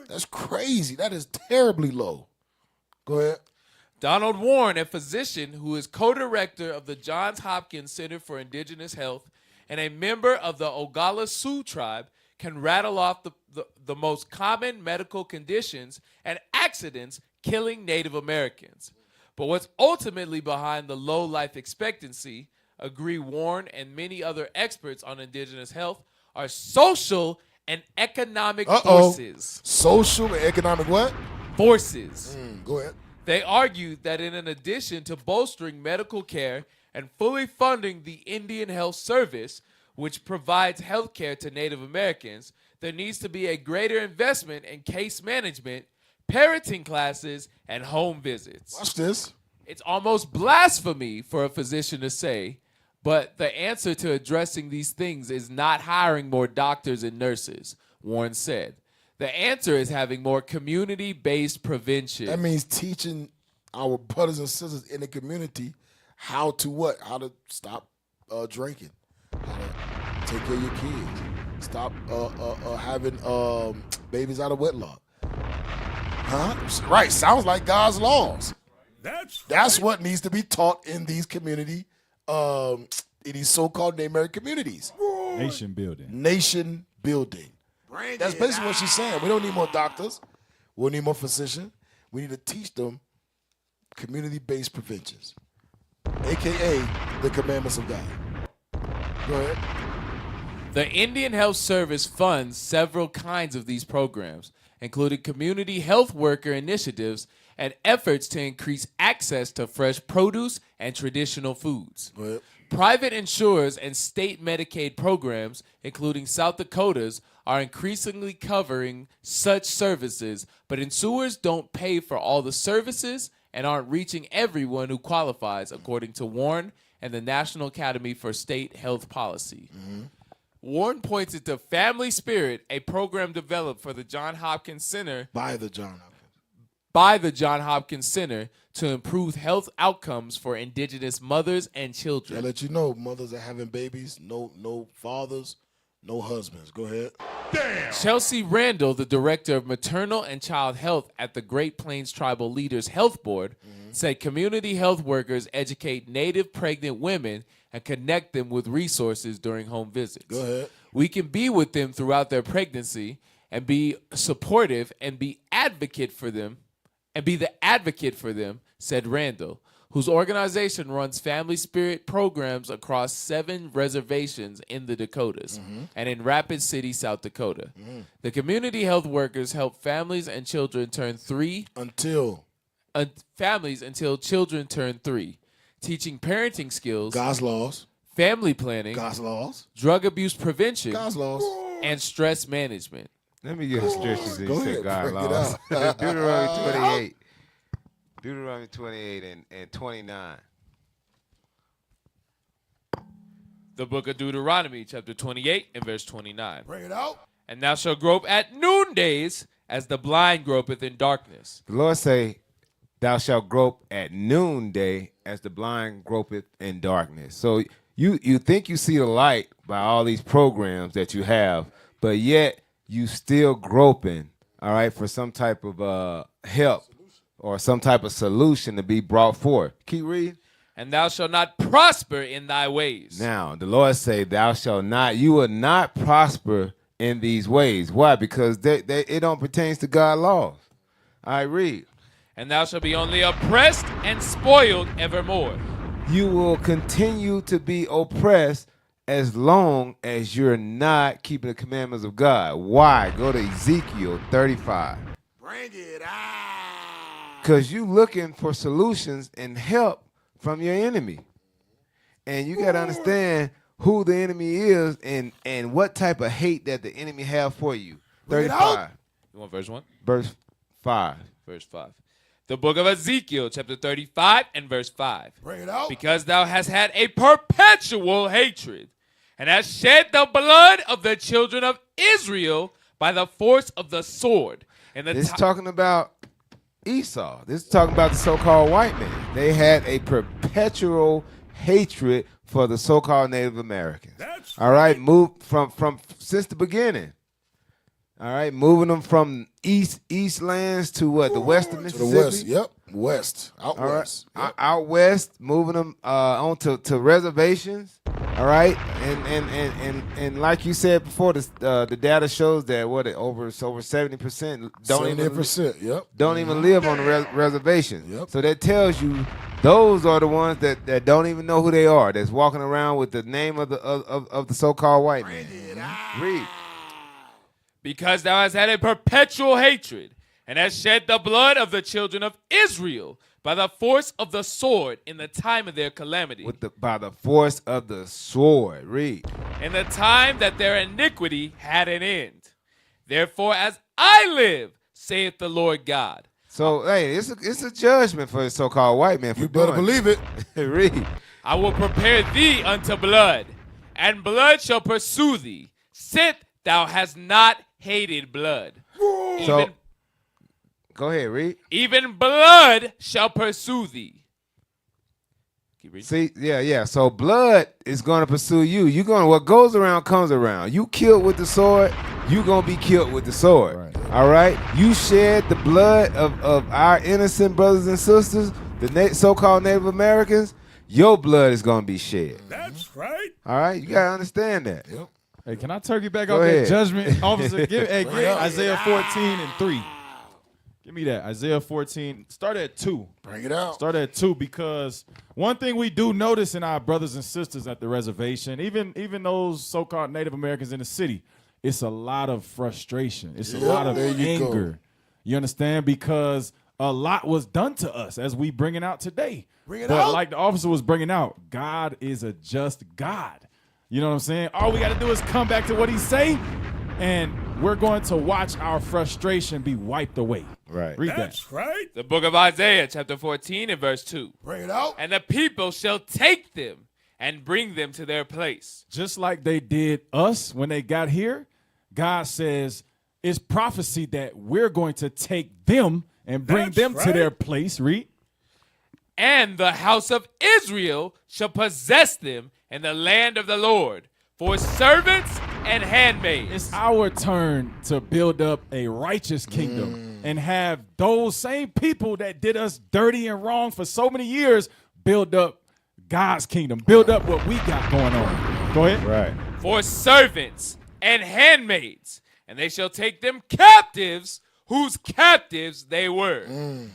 That's crazy. That is terribly low. Go ahead. Donald Warren, a physician who is co-director of the Johns Hopkins Center for Indigenous Health and a member of the Oglala Sioux tribe, can rattle off the most common medical conditions and accidents killing Native Americans. But what's ultimately behind the low life expectancy, agree Warren and many other experts on indigenous health, are social and economic forces. Social and economic what? Forces. Go ahead. They argue that in addition to bolstering medical care and fully funding the Indian Health Service, which provides health care to Native Americans, there needs to be a greater investment in case management, parenting classes, and home visits. Watch this. It's almost blasphemy for a physician to say, but the answer to addressing these things is not hiring more doctors and nurses, Warren said. The answer is having more community-based prevention. That means teaching our brothers and sisters in the community how to what? How to stop drinking. How to take care of your kids. Stop having babies out of wedlock. Huh? Right. Sounds like God's laws. That's what needs to be taught in these community, in these so-called Native American communities. Nation building. Nation building. That's basically what she's saying. We don't need more doctors. We don't need more physicians. We need to teach them community-based preventions, a.k.a. the commandments of God. Go ahead. The Indian Health Service funds several kinds of these programs, including community health worker initiatives and efforts to increase access to fresh produce and traditional foods. Go ahead. Private insurers and state Medicaid programs, including South Dakota's, are increasingly covering such services, but insurers don't pay for all the services and aren't reaching everyone who qualifies, according to Warren and the National Academy for State Health Policy. Warren points to Family Spirit, a program developed for the Johns Hopkins Center by the Johns Hopkins Center to improve health outcomes for indigenous mothers and children. I let you know, mothers are having babies, no fathers, no husbands. Go ahead. Chelsea Randall, the director of maternal and child health at the Great Plains Tribal Leaders Health Board, said community health workers educate Native pregnant women and connect them with resources during home visits. Go ahead. We can be with them throughout their pregnancy and be supportive and be the advocate for them, said Randall, whose organization runs Family Spirit programs across 7 reservations in the Dakotas and in Rapid City, South Dakota. The community health workers help families and children turn 3 until families until children turn 3, teaching parenting skills, God's laws, family planning, God's laws, drug abuse prevention, God's laws, and stress management. Let me get a scripture that Go said ahead, God break it laws. out. Deuteronomy 28. Deuteronomy 28 and 29. The book of Deuteronomy, chapter 28 and verse 29. Bring it out. And thou shalt grope at noondays as the blind gropeth in darkness. The Lord say, thou shalt grope at noonday as the blind gropeth in darkness. So you think you see the light by all these programs that you have, but yet you still groping, all right, for some type of help or some type of solution to be brought forth. Keep reading. And thou shalt not prosper in thy ways. Now, the Lord say, thou shalt not, you will not prosper in these ways. Why? Because it don't pertain to God's laws. I read. And thou shalt be only oppressed and spoiled evermore. You will continue to be oppressed as long as you're not keeping the commandments of God. Why? Go to Ezekiel 35. Bring it out. Because you looking for solutions and help from your enemy. And you got to understand who the enemy is and what type of hate that the enemy have for you. 35. You want verse 1? Verse 5. Verse 5. The book of Ezekiel, chapter 35 and verse 5. Bring it out. Because thou hast had a perpetual hatred, and hast shed the blood of the children of Israel by the force of the sword. And This is talking about Esau. This is talking about the so-called white man. They had a perpetual hatred for the so-called Native Americans. All right, moved from since the beginning. All right, moving them from east lands to what, the west of Mississippi? To the west, yep, west, out All right. west. Yep. Out west, moving them on to reservations. All right, and like you said before, the data shows that over 70% don't even 70%, yep. don't even live on the reservation. Yep. So that tells you those are the ones that don't even know who they are. That's walking around with the name of the so-called white man. Read. Because thou hast had a perpetual hatred, and hast shed the blood of the children of Israel by the force of the sword in the time of their calamity. By the force of the sword. Read. In the time that their iniquity had an end. Therefore, as I live, saith the Lord God. So, hey, it's a judgment for the so-called white man. You better believe it. Read. I will prepare thee unto blood, and blood shall pursue thee, sith thou hast not hated blood. So, go ahead, read. Even blood shall pursue thee. Keep reading. See, yeah. So blood is going to pursue you. What goes around comes around. You killed with the sword, you going to be killed with the sword. Right. All right? You shed the blood of our innocent brothers and sisters, the so-called Native Americans, your blood is going to be shed. That's right. All right? You got to understand that. Yep. Hey, can I turkey back Go off ahead. that judgment? Officer, give Isaiah 14 and 3. Give me that. Isaiah 14. Start at 2. Bring it out. Start at 2 because one thing we do notice in our brothers and sisters at the reservation, even those so-called Native Americans in the city, it's a lot of frustration. It's a lot of anger. You understand? Because a lot was done to us as we bringing out today. But like the officer was bringing out, God is a just God. You know what I'm saying? All we got to do is come back to what he say, and we're going to watch our frustration be wiped away. Right. Read that. That's right. The book of Isaiah, chapter 14 and verse 2. Bring it out. And the people shall take them and bring them to their place. Just like they did us when they got here, God says it's prophecy that we're going to take them and bring them to their place. Read. And the house of Israel shall possess them in the land of the Lord for servants and handmaids. It's our turn to build up a righteous kingdom and have those same people that did us dirty and wrong for so many years build up God's kingdom, build up what we got going on. Go ahead. Right. For servants and handmaids, and they shall take them captives whose captives they were.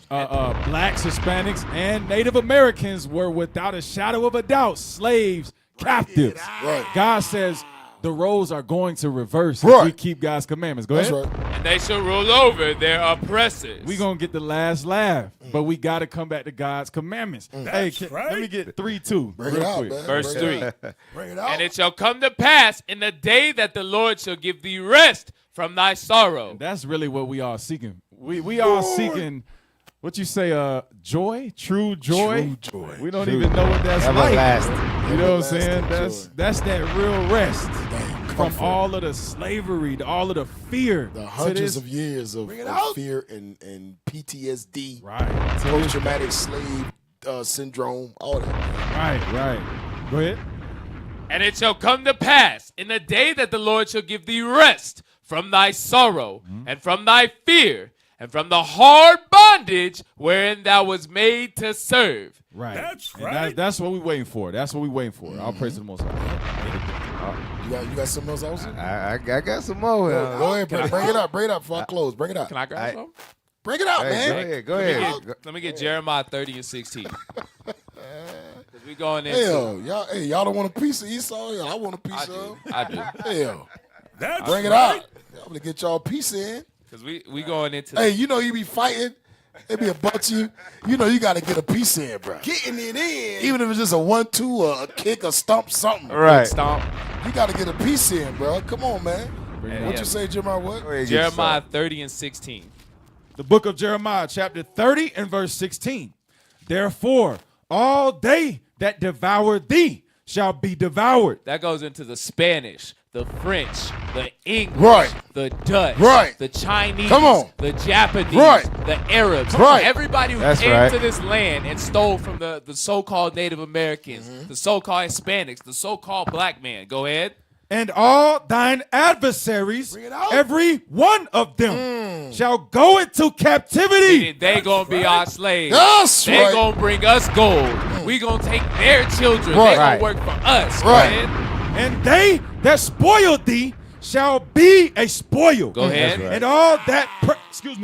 Blacks, Hispanics, and Native Americans were without a shadow of a doubt slaves, captives. Right. God says, the roles are going to reverse if we keep God's commandments. Go ahead. Right. And they shall rule over their oppressors. We're going to get the last laugh, but we got to come back to God's commandments. Hey, let me get 3-2. Bring it out, man. Verse 3. Bring it out. And it shall come to pass in the day that the Lord shall give thee rest from thy sorrow. And that's really what we are seeking. We are seeking, what you say, joy, true joy. True joy. We don't even know what that's Everlasting. like. You know what I'm saying? Everlasting That's that real rest from comfort. all of the slavery, to all of the fear. The to hundreds this- of years of fear and PTSD, Right. post-traumatic slave syndrome, all that. Right. Go ahead. And it shall come to pass in the day that the Lord shall give thee rest from thy sorrow and from thy fear and from the hard bondage wherein thou was made to serve. Right. That's And right. That's what we waiting for. That's what we waiting for. I'll praise the Most High. You got something else, Austin? I got some more. Go ahead, bring it up. Bring it up before I close. Bring it up. Can I grab some? Bring it out, man. Go ahead. Let me get Jeremiah 30 and 16. Because we going into Y'all don't want a piece of Esau? I want a piece of. I do. Hell, That's bring it right. out. I'm gonna get y'all a piece in. Because we going into Hey, you know you be fighting. It be a bunch of you. You know you got to get a piece in, bro. Getting it in. Even if it's just a 1-2 or a kick, a stomp, something. Right. stomp. You got to get a piece in, bro. Come on, man. Bring What it you say, Jeremiah? What? Go ahead, get Jeremiah 30 and 16. The book of Jeremiah, chapter 30 and verse 16. Therefore, all they that devour thee shall be devoured. That goes into the Spanish, the French, the English, Right. the Dutch, Right. the Chinese, Come on. the Japanese, Right. the Arabs, Right. everybody who That's came right. to this land and stole from the so-called Native Americans, the so-called Hispanics, the so-called black man. Go ahead. And all thine adversaries, Bring it out. every one of them, shall go into captivity. Meaning they gonna be our slaves. That's they right. gonna bring us gold. We gonna take their children. Right. They gonna Right. work for us. Right. Man. And they that spoil thee shall be a spoil. Go ahead. right. And all that,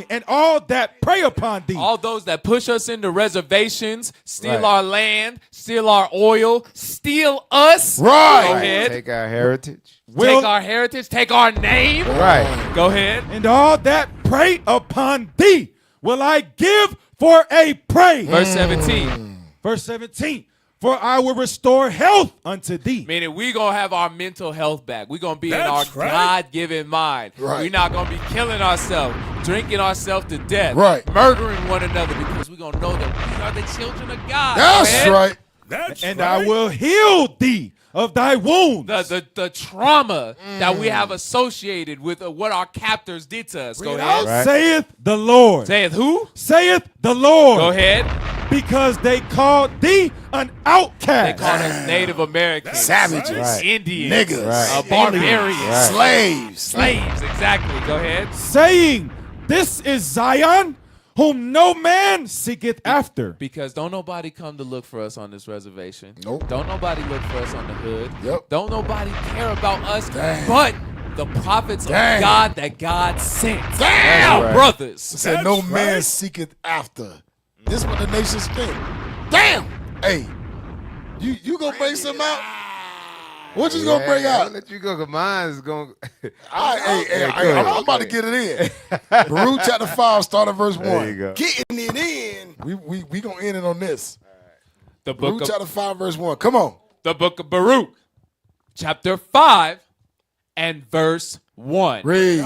and all that prey upon thee. All those that push us into reservations, steal Right. our land, steal our oil, steal us. Right. Go ahead. Take our heritage. Take our heritage. Take our name. Right. Go ahead. And all that prey upon thee will I give for a prey. Verse 17. Verse 17. For I will restore health unto thee. Meaning we going to have our mental health back. we going to be in our That's right. God-given mind. Right. We're not going to be killing ourselves, drinking ourselves to death, Right. murdering one another because we're going to know that we are the children of God. Go That's ahead. right. That's And right. I will heal thee of thy wounds. The trauma that we have associated with what our captors did to us. Go ahead. Right. Saith the Lord. Saith who? Saith the Lord. Go ahead. Because they called thee an outcast. They called us Native Americans, Savages. Right. Indians, Niggas. Right. barbarians, Right. Slaves. slaves. Exactly. Go ahead. saying, This is Zion, whom no man seeketh after. Because don't nobody come to look for us on this reservation. Nope. Don't nobody look for us on the hood. Yep. Don't nobody care about us Dang. but the prophets Dang. of God that God sent. Damn. Our brothers. Said no That's man right. seeketh after. This what the nations think. Damn. Hey, you gonna bring something out? What you gonna bring I'll out? let you go, 'cause mine is going. Hey, Yeah, go ahead, I'm about to get it in. Baruch chapter 5, start at verse 1. There you go. Getting it in. We gonna end it on this. The book Baruch of chapter 5, verse 1. Come on. the book of Baruch, chapter 5 and verse 1. Read.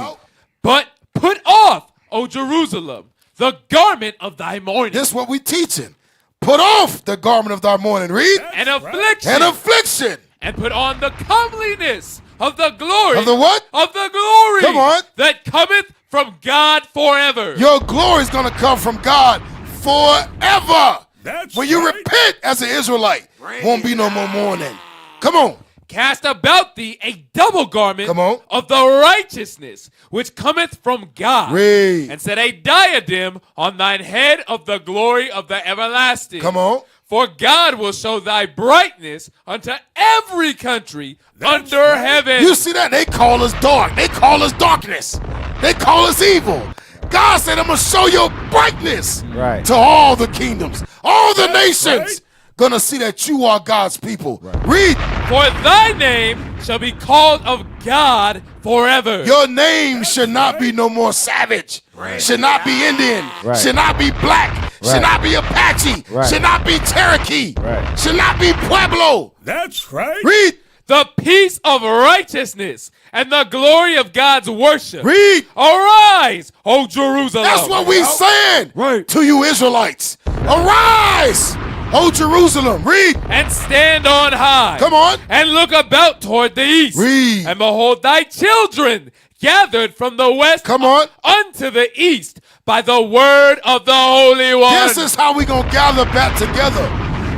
But put off, O Jerusalem, the garment of thy mourning. This what we teaching. Put off the garment of thy mourning. Read. and affliction. And affliction. And put on the comeliness of the glory. Of the what? Of the glory. Come on. That cometh from God forever. Your glory is going to come from God forever. That's when you right. repent as an Israelite, won't be no more mourning. Come on. Cast about thee a double garment Come on. of the righteousness which cometh from God. Read. And set a diadem on thine head of the glory of the everlasting. Come on. For God will show thy brightness unto every country under right. heaven. You see that? They call us dark. They call us darkness. They call us evil. God said, I'm going to show your brightness Right. to all the kingdoms, all the nations. right. Going to see that you are God's people. Read. For thy name shall be called of God forever. Your name should not be no more savage. Should not be Indian. Should not be black. Should not be Apache. Should not be Cherokee. Should not be Pueblo. That's right. Read. The peace of righteousness and the glory of God's worship. Read. Arise, O Jerusalem. That's what we saying to you Israelites. Arise, O Jerusalem. Read. And stand on high. Come on. And look about toward the east. Read. And behold thy children gathered from the west. Come on. Unto the east by the word of the Holy One. This is how we going to gather back together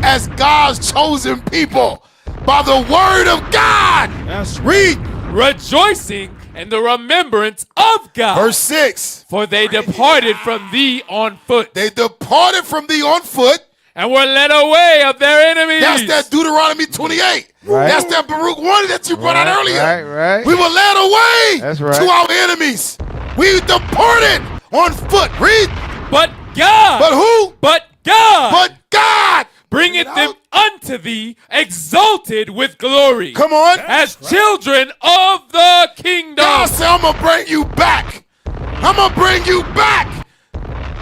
as God's chosen people. By the word of God. That's Read. Rejoicing in the remembrance of God. Verse 6. For they departed from thee on foot. They departed from thee on foot. And were led away of their enemies. That's that Deuteronomy 28. That's that Baruch 1 that you brought out earlier. Right. We were led away That's right. to our enemies. We departed on foot. Read. But God. But who? But God. But God. Bringeth them unto thee, exalted with glory. Come on. As children of the kingdom. God said, I'm going to bring you back. I'm going to bring you back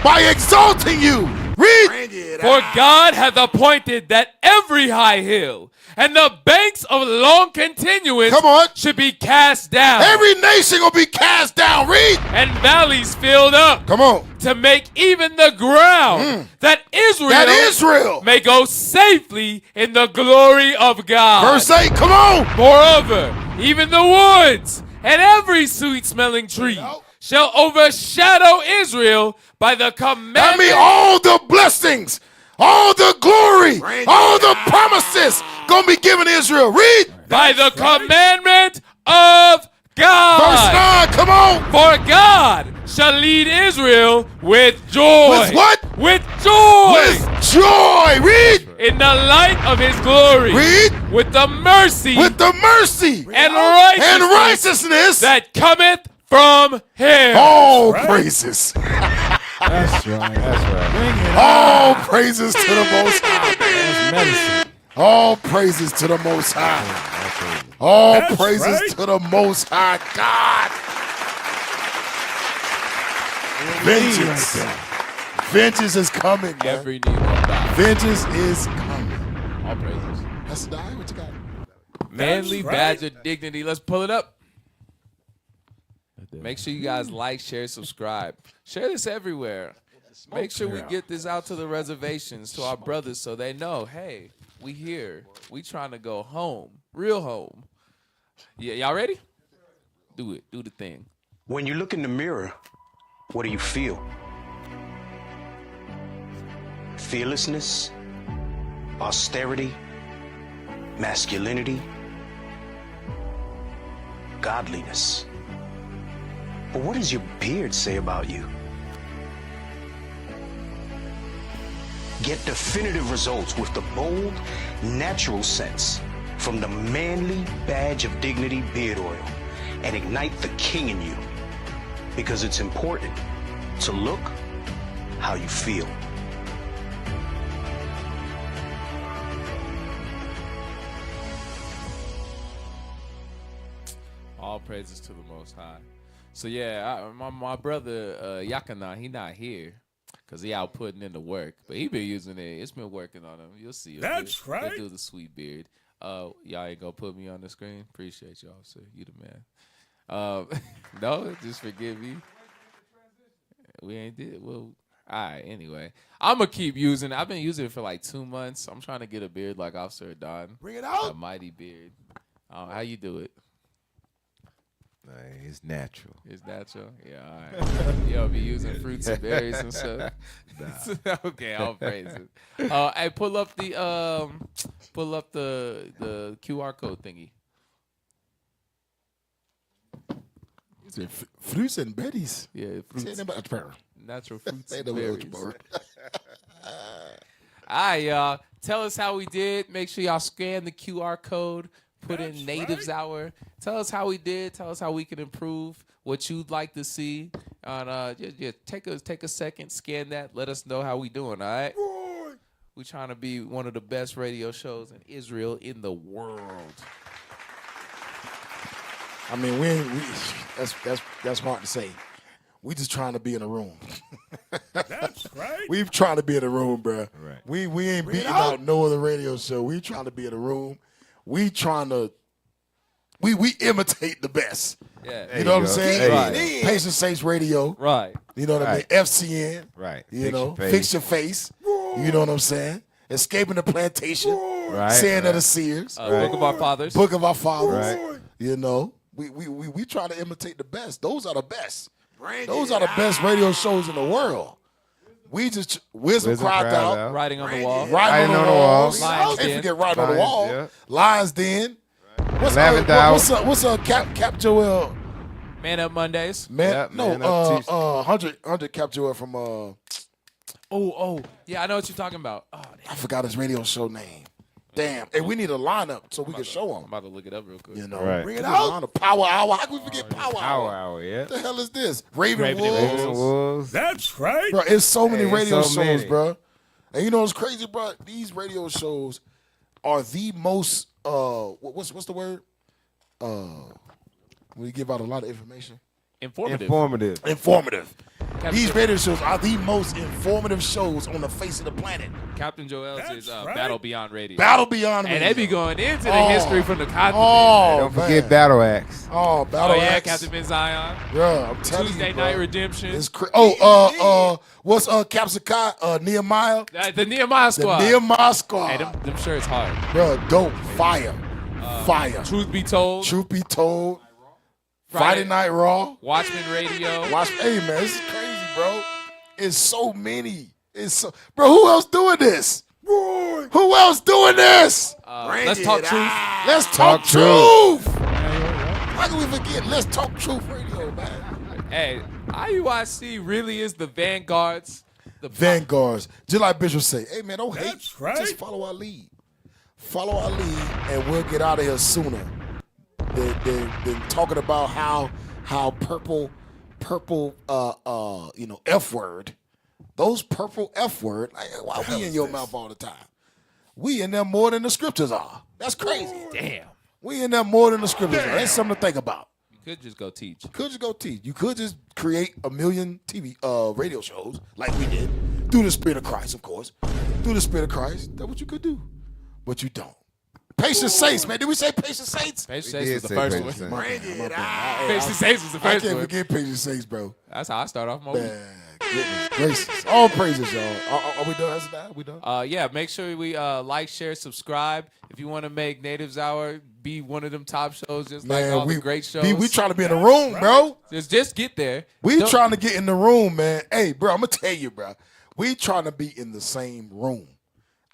by exalting you. Read. For God hath appointed that every high hill and the banks of long continuance should be cast down. Every nation will be cast down. Read. And valleys filled up. Come on. To make even the ground that Israel may go safely in the glory of God. Verse 8, come on. Moreover, even the woods and every sweet-smelling tree shall overshadow Israel by the commandment. I mean, all the blessings, all the glory, all the promises going to be given to Israel. Read. By the commandment of God. Verse 9, come on. For God shall lead Israel with joy. With what? With joy. With joy. Read. In the light of his glory. Read. With the mercy. With the mercy. And righteousness. That cometh from him. All praises. That's right. That's right. All praises to the Most High. That's medicine. All praises to the Most High. All praises to the Most High God. Vengeance. Vengeance is coming, man. Every knee will bow. Vengeance is coming. All praises. That's the die. What you got? Manly badge of dignity. Let's pull it up. Make sure you guys like, share, subscribe. Share this everywhere. Make sure we get this out to the reservations, to our brothers, so they know, hey, we here. We trying to go home. Real home. Yeah, y'all ready? Do it. Do the thing. When you look in the mirror, what do you feel? Fearlessness, austerity, masculinity, godliness. But what does your beard say about you? Get definitive results with the bold, natural sense from the manly badge of dignity beard oil and ignite the king in you. Because it's important to look how you feel. All praises to the Most High. So yeah, my brother Yakana, he not here because he out putting in the work, but he been using it. It's been working on him. You'll see. He'll do the sweet beard. Y'all ain't gonna put me on the screen. Appreciate y'all, sir. You the man. No, just forgive me. We ain't did well. All right. Anyway, I'm gonna keep using it. I've been using it for like 2 months. I'm trying to get a beard like Officer Don. Bring it out. A mighty beard. How you do it? It's natural. It's natural? Yeah, all right. You'll be using fruits and berries and stuff. Nah. Okay, I'll praise it. Hey, pull up the QR code thingy. It's fruits and berries. Yeah, fruits. Natural fruits and berries. All right, y'all. Tell us how we did. Make sure y'all scan the QR code. Put in Natives Hour. Tell us how we did. Tell us how we can improve. What you'd like to see. And take a second, scan that. Let us know how we doing. All right. We're trying to be one of the best radio shows in Israel in the world. I mean, that's hard to say. We just trying to be in a room. That's right. We trying to be in a room, bro. Right. We ain't beating out no other radio show. We trying to be in a room. We trying to we imitate the best. Yeah. You know what I'm saying? Right. Patient Saints Radio. Right. You know what I mean? FCN. Right. Fix your face. You know what I'm saying? Escaping the Plantation. Right. Saying of the Seers. Book of Our Fathers. Book of Our Fathers. Right. You know, we try to imitate the best. Those are the best. Those are the best radio shows in the world. We just Wisdom cried out. Writing on the wall. Writing on the walls. Lions Can't Den. forget writing on the wall. Yeah. Lions Den. What's 11th hour. What's up, Cap Joel? Man Up Mondays. Man, Man Up Tuesday. 100 Cap Joel from Yeah, I know what you're talking about. Oh, I forgot his radio show name. Damn. Hey, we need a lineup so we can show I'm him. about to look it up real quick. You know, Right. bring it out. Power Hour. How can we forget Power Power Hour? hour, yeah. What the hell is this? Raven Raven Wolves. and Raven Wolves. That's right. Bro, it's so many Hey, radio so shows, many. bro. And you know what's crazy, bro? These radio shows are the most what's the word? When you give out a lot of information. Informative. Informative. Captain These Jo- radio shows are the most informative shows on the face of the planet. Captain Joel's That's is right. Battle Beyond Radio. Battle Beyond And Radio. they be going into the Oh. history from the continent. Oh, Don't forget man. Battle Axe. Oh, Battle yeah, Axe. Captain Ben Zion. Yeah, I'm telling Tuesday you, bro. Night Redemption. It's what's Capsicum? Nehemiah? The Nehemiah Squad. The Nehemiah Squad. Hey, them shirts hard. Bro, dope. Fire. Fire. Truth Be Told. Truth be told. Friday Night Raw. Watchmen Radio. Hey, man, this is crazy, bro. It's so many. Bro, who else doing this? Who else doing this? Let's Talk Truth. Let's talk truth. How can we forget Let's Talk Truth Radio, man? Hey, IUIC really is the vanguards. The Vanguards. Just like Bishop say, hey, man, don't hate. That's right. Just follow our lead. Follow our lead, and we'll get out of here sooner than talking about how purple F word. Those purple F word, like, why we in your mouth all the time? We in there more than the scriptures are. That's crazy. Damn. We in there more than the scriptures are. That's something to think about. You could just go teach. You could just go teach. You could just create a million TV radio shows like we did through the Spirit of Christ, of course. Through the Spirit of Christ, that's what you could do. But you don't. Patient Saints, man. Did we say Patient Saints? Patient We Saints did was the say first Patient one. Saints. Bring it out. Patient Saints was the I first can't one. forget Patient Saints, bro. That's how I start off my week. Man, goodness gracious. All praises, y'all. Are we done? That's that? We done? Yeah, make sure we like, share, subscribe. If you want to make Natives Hour be one of them top shows, just like all the great shows. We trying to be in the room, bro. Just get there. We trying to get in the room, man. Hey, bro, I'm going to tell you, bro. We trying to be in the same room.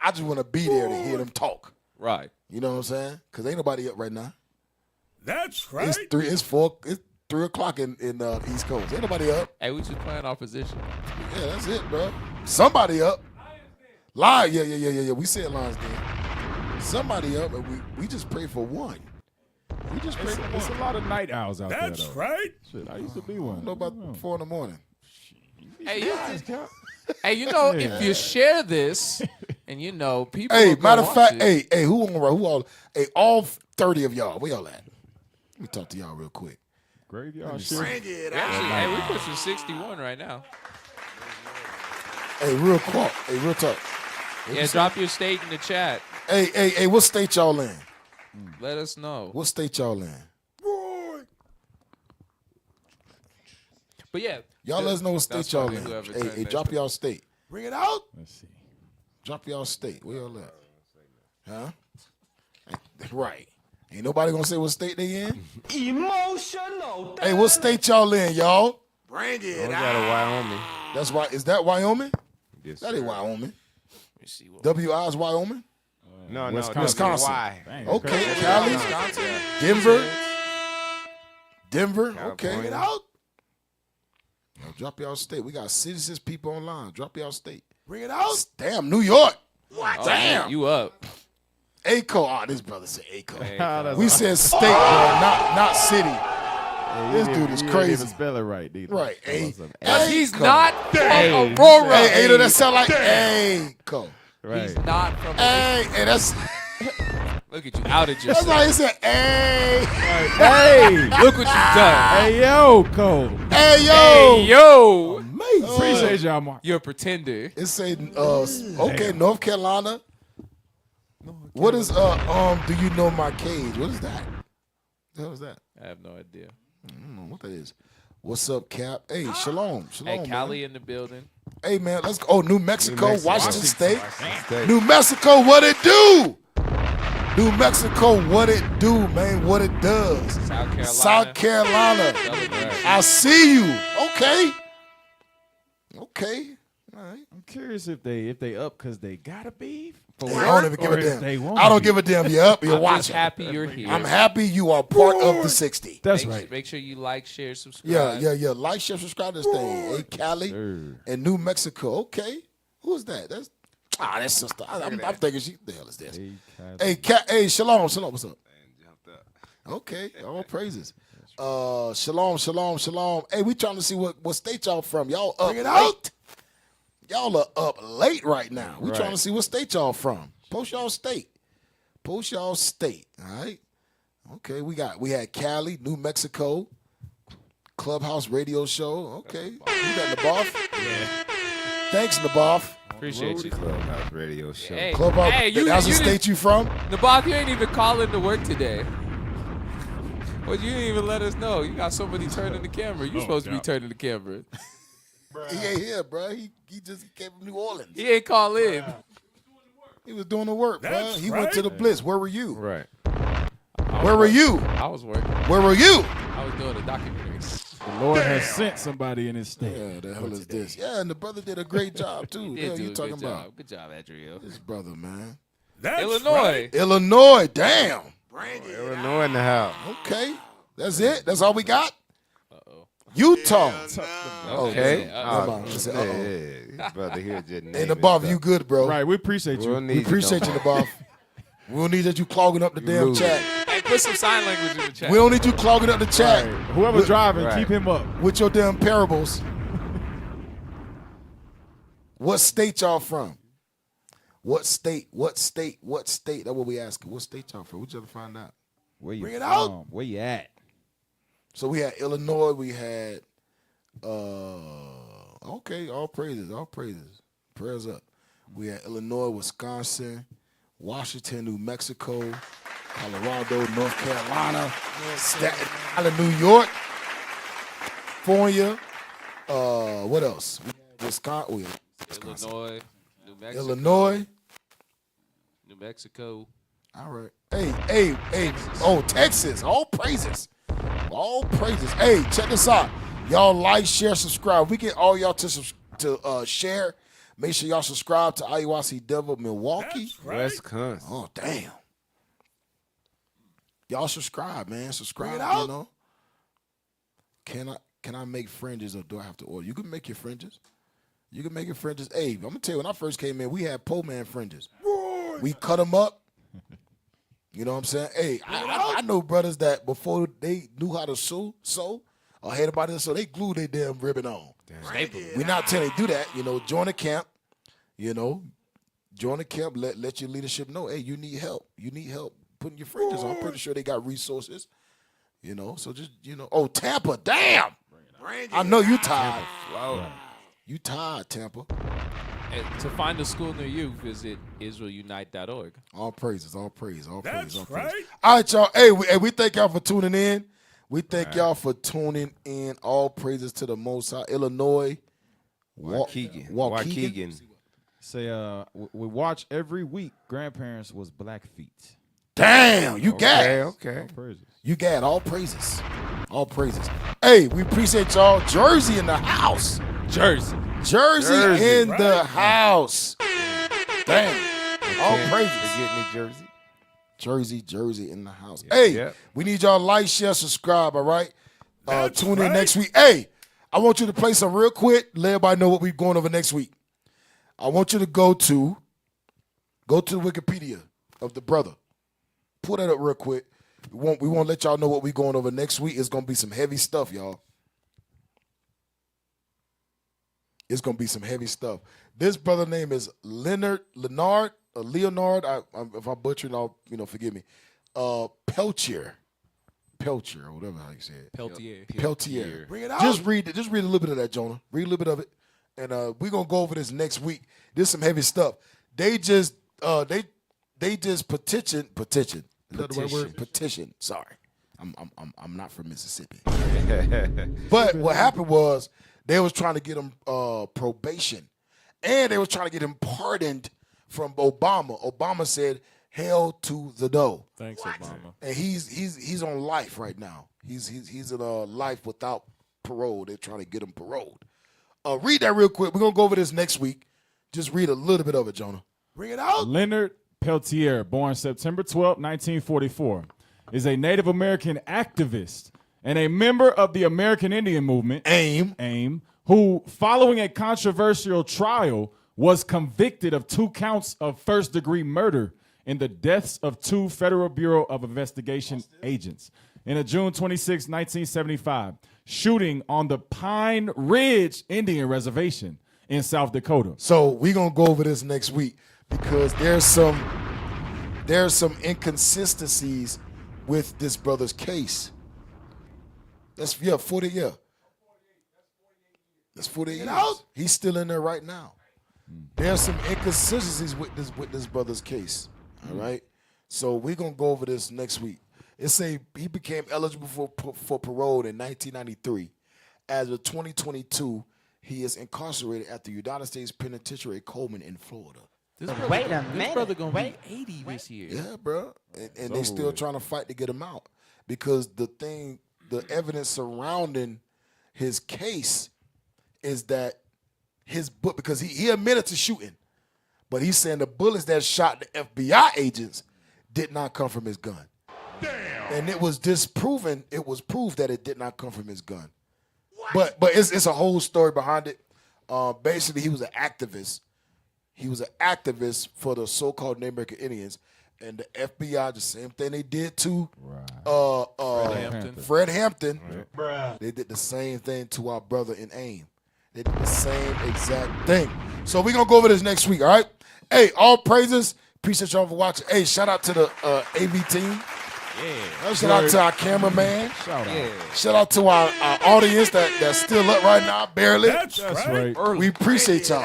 I just want to be there to hear them talk. Right. You know what I'm saying? Because ain't nobody up right now. That's right. It's 3 o'clock in East Coast. Ain't nobody up. Hey, we just playing our position. Yeah, that's it, bro. Somebody up. Live. Yeah. We said Lions Den. Somebody up, and we just pray for one. We just pray for one. It's a lot of night owls out there, That's though. right. Shit, I used to be one. I know about 4 in the morning. Hey, if you share this, and people. Hey, will go matter of fact, watch it. who all? Hey, all 30 of y'all. Where y'all at? Let me talk to y'all real quick. Graveyard Bring shit. it Hey, we pushing 61 right now. Hey, real talk. Hey, real talk. Yeah, drop your state in the chat. Hey, what state y'all in? Let us know. What state y'all in? But yeah, Y'all let us know what state that's y'all probably in. whoever Hey, turned hey, that drop shit. y'all state. Bring it out. Let's see. Drop y'all state. Where y'all at? Huh? Right. Ain't nobody gonna say what state they in. Emotional. Hey, what state y'all in, y'all? Bring We it got out. a Wyoming. That's why. Is that Wyoming? Yes, That ain't sir. Wyoming. Let me see what. WI is Wyoming. No, Wisconsin. Why? Dang, Okay, okay. Cali, Wisconsin. Denver. Okay. California. Bring it out. Yo, drop y'all state. We got citizens people online. Drop y'all state. Bring it out. Damn, New York. What? Oh, Damn. You up? ACO. Oh, this brother said ACO. That's We said state, bro, not city. This dude is You didn't crazy. even spell it right, either. Right. Because he's ACO. not from Hey, Aurora. Hey, that sound like ACO. Right. He's not from. Hey, that's Look at you, outed That's yourself. why he said, hey. Hey, Look what you've done. hey, yo, Cole. Hey, yo. Hey, yo. Amazing. Appreciate y'all, Mark. You're a pretender. It say, okay, North Carolina. What is, do you know my cage? What is that? The hell is that? I have no idea. I don't know what that is. What's up, Cap? Hey, shalom. Hey, Man. Cali in the building. Hey, man, let's go. Oh, New Mexico, Washington State. State. New Mexico, what it do? New Mexico, what it do, man? What it does. South Carolina. I see you. Okay. Okay. All right. I'm curious if they up because they got a beef. Hey, I don't even give a damn. They won't I don't be. give a damn. You're up. You're I'm watching. just happy you're here. I'm happy you are part of the 60. That's make, right. Make sure you like, share, subscribe. Yeah. Like, share, subscribe to this thing. Hey, Cali and New Mexico. Okay. Who's that? That's sister. I'm thinking she. The hell is this? Hey, shalom. What's up? Okay. All praises. Shalom. Hey, we trying to see what state y'all from. Y'all up late. Y'all are up late right now. We trying to see what state y'all from. Post y'all state. All right. Okay, we had Cali, New Mexico, Clubhouse Radio Show. Okay. You got Naboth? Yeah. Thanks, Naboth. Appreciate you. Clubhouse Radio Show. Hey, Clubhouse. hey, That's the state you from? Naboth, you ain't even calling to work today. Well, you didn't even let us know. You got somebody turning the camera. You supposed to be turning the camera. He ain't here, bro. He just came from New Orleans. He ain't call in. He was doing the work, bro. That's He right. went to the Blitz. Where were you? Right. Where were you? I was working. Where were you? I was doing a documentary. The Lord has sent somebody in his state. Yeah, the hell is this? Yeah, and the brother did a great job, too. He Yeah, did do you a talking good about? job. Good job, Adriel. This brother, man. That's Illinois. Illinois, damn. Illinois in the house. Okay. That's it? That's all we got? Uh-oh. Utah. Okay. Never mind. I said, This brother here just named Hey, Naboth, you good, bro. Right, we appreciate you. We appreciate you, Naboth. We don't need that you clogging up the damn chat. Hey, put some sign language in the chat. We don't need you clogging up the chat. Right. Whoever's driving, keep him up. With your damn parables. What state y'all from? What state? That's what we asking. What state y'all from? We just find out. Where you Bring it from? out. Where you at? So we had Illinois, we had okay, all praises. Prayers up. We had Illinois, Wisconsin, Washington, New Mexico, Colorado, North Carolina, Staten Island, New York, California. What else? We had Wisconsin. Illinois, New Mexico. Illinois. New Mexico. All right. Hey. Oh, Texas. All praises. Hey, check this out. Y'all like, share, subscribe. We get all y'all to share. Make sure y'all subscribe to IUIC Devil Milwaukee. Wisconsin. Oh, damn. Y'all subscribe, man. Subscribe, you know. Can I make fringes or do I have to order? You can make your fringes. Hey, I'm going to tell you, when I first came in, we had pole man fringes. We cut them up. You know what I'm saying? Hey, I know brothers that before they knew how to sew or had about it, so they glued their damn ribbon on. We're not telling you to do that. You know, join a camp. Let your leadership know, hey, you need help. Putting your fringes on. I'm pretty sure they got resources. So just, oh, Tampa, damn. I know you tired. You tired, Tampa. And to find a school near you, visit IsraelUnite.org. All praises. All praise. Right. All right, y'all. Hey, we thank y'all for tuning in. All praises to the Most High. Illinois. Waukegan. Say, we watch every week. Grandparents was Blackfeet. Damn, you got it. Okay. All praises. You got it. All praises. Hey, we appreciate y'all. Jersey in the house. Jersey in the house. Damn. All praises. Forget New Jersey. Jersey in the house. Hey, we need y'all to like, share, subscribe, all right? Tune in next week. Hey, I want you to play some real quick. Let everybody know what we're going over next week. I want you to go to the Wikipedia of the brother. Pull that up real quick. We won't let y'all know what we're going over next week. It's going to be some heavy stuff, y'all. It's going to be some heavy stuff. This brother name is Leonard Leonard. If I'm butchering, I'll forgive me. Peltier, or whatever how you say it. Peltier. Bring it out. Just read a little bit of that, Jonah. Read a little bit of it, and we're gonna go over this next week. This is some heavy stuff. They just petition. Is that the right word? Petition. Sorry, I'm not from Mississippi. But what happened was they was trying to get him probation, and they was trying to get him pardoned from Obama. Obama said, "Hell to the no." Thanks, Obama. And he's on life right now. He's in life without parole. They're trying to get him paroled. Read that real quick. We're gonna go over this next week. Just read a little bit of it, Jonah. Bring it out. Leonard Peltier, born September 12, 1944, is a Native American activist and a member of the American Indian Movement, AIM, who, following a controversial trial, was convicted of 2 counts of first-degree murder in the deaths of 2 Federal Bureau of Investigation agents in a June 26, 1975 shooting on the Pine Ridge Indian Reservation in South Dakota. So we're going to go over this next week because there's some inconsistencies with this brother's case. That's 40 years. That's 48 years. He's still in there right now. There's some inconsistencies with this brother's case. All right. So we're gonna go over this next week. It say he became eligible for parole in 1993. As of 2022, he is incarcerated at the United States Penitentiary at Coleman in Florida. This brother gonna be 80 this year. Yeah, bro. And they still trying to fight to get him out because the evidence surrounding his case is that his book, because he admitted to shooting, but he's saying the bullets that shot the FBI agents did not come from his gun. Damn. And it was disproven. It was proved that it did not come from his gun. What? But it's a whole story behind it. Basically, he was an activist. He was an activist for the so-called Native American Indians, and the FBI, the same thing they did to Fred Hampton. Right. They did the same thing to our brother in AIM. They did the same exact thing. So we're going to go over this next week, all right? Hey, all praises. Appreciate y'all for watching. Hey, shout out to the AV team. Yeah. Shout out to our cameraman. Shout out to our audience that's still up right now, barely. That's right. We appreciate y'all.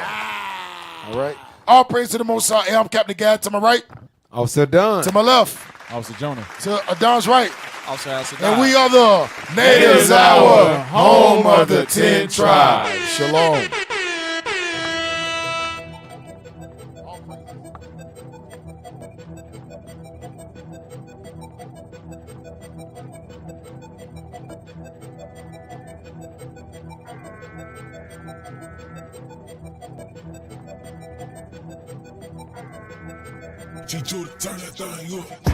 All right. All praise to the Most High. Hey, I'm Captain Gad. To my right. Officer Dunn. To my left. Officer Jonah. To Don's right. Officer Al-Sadai. And we are the Natives Hour, home of the 10 tribes. Shalom. She told her turn that thing up.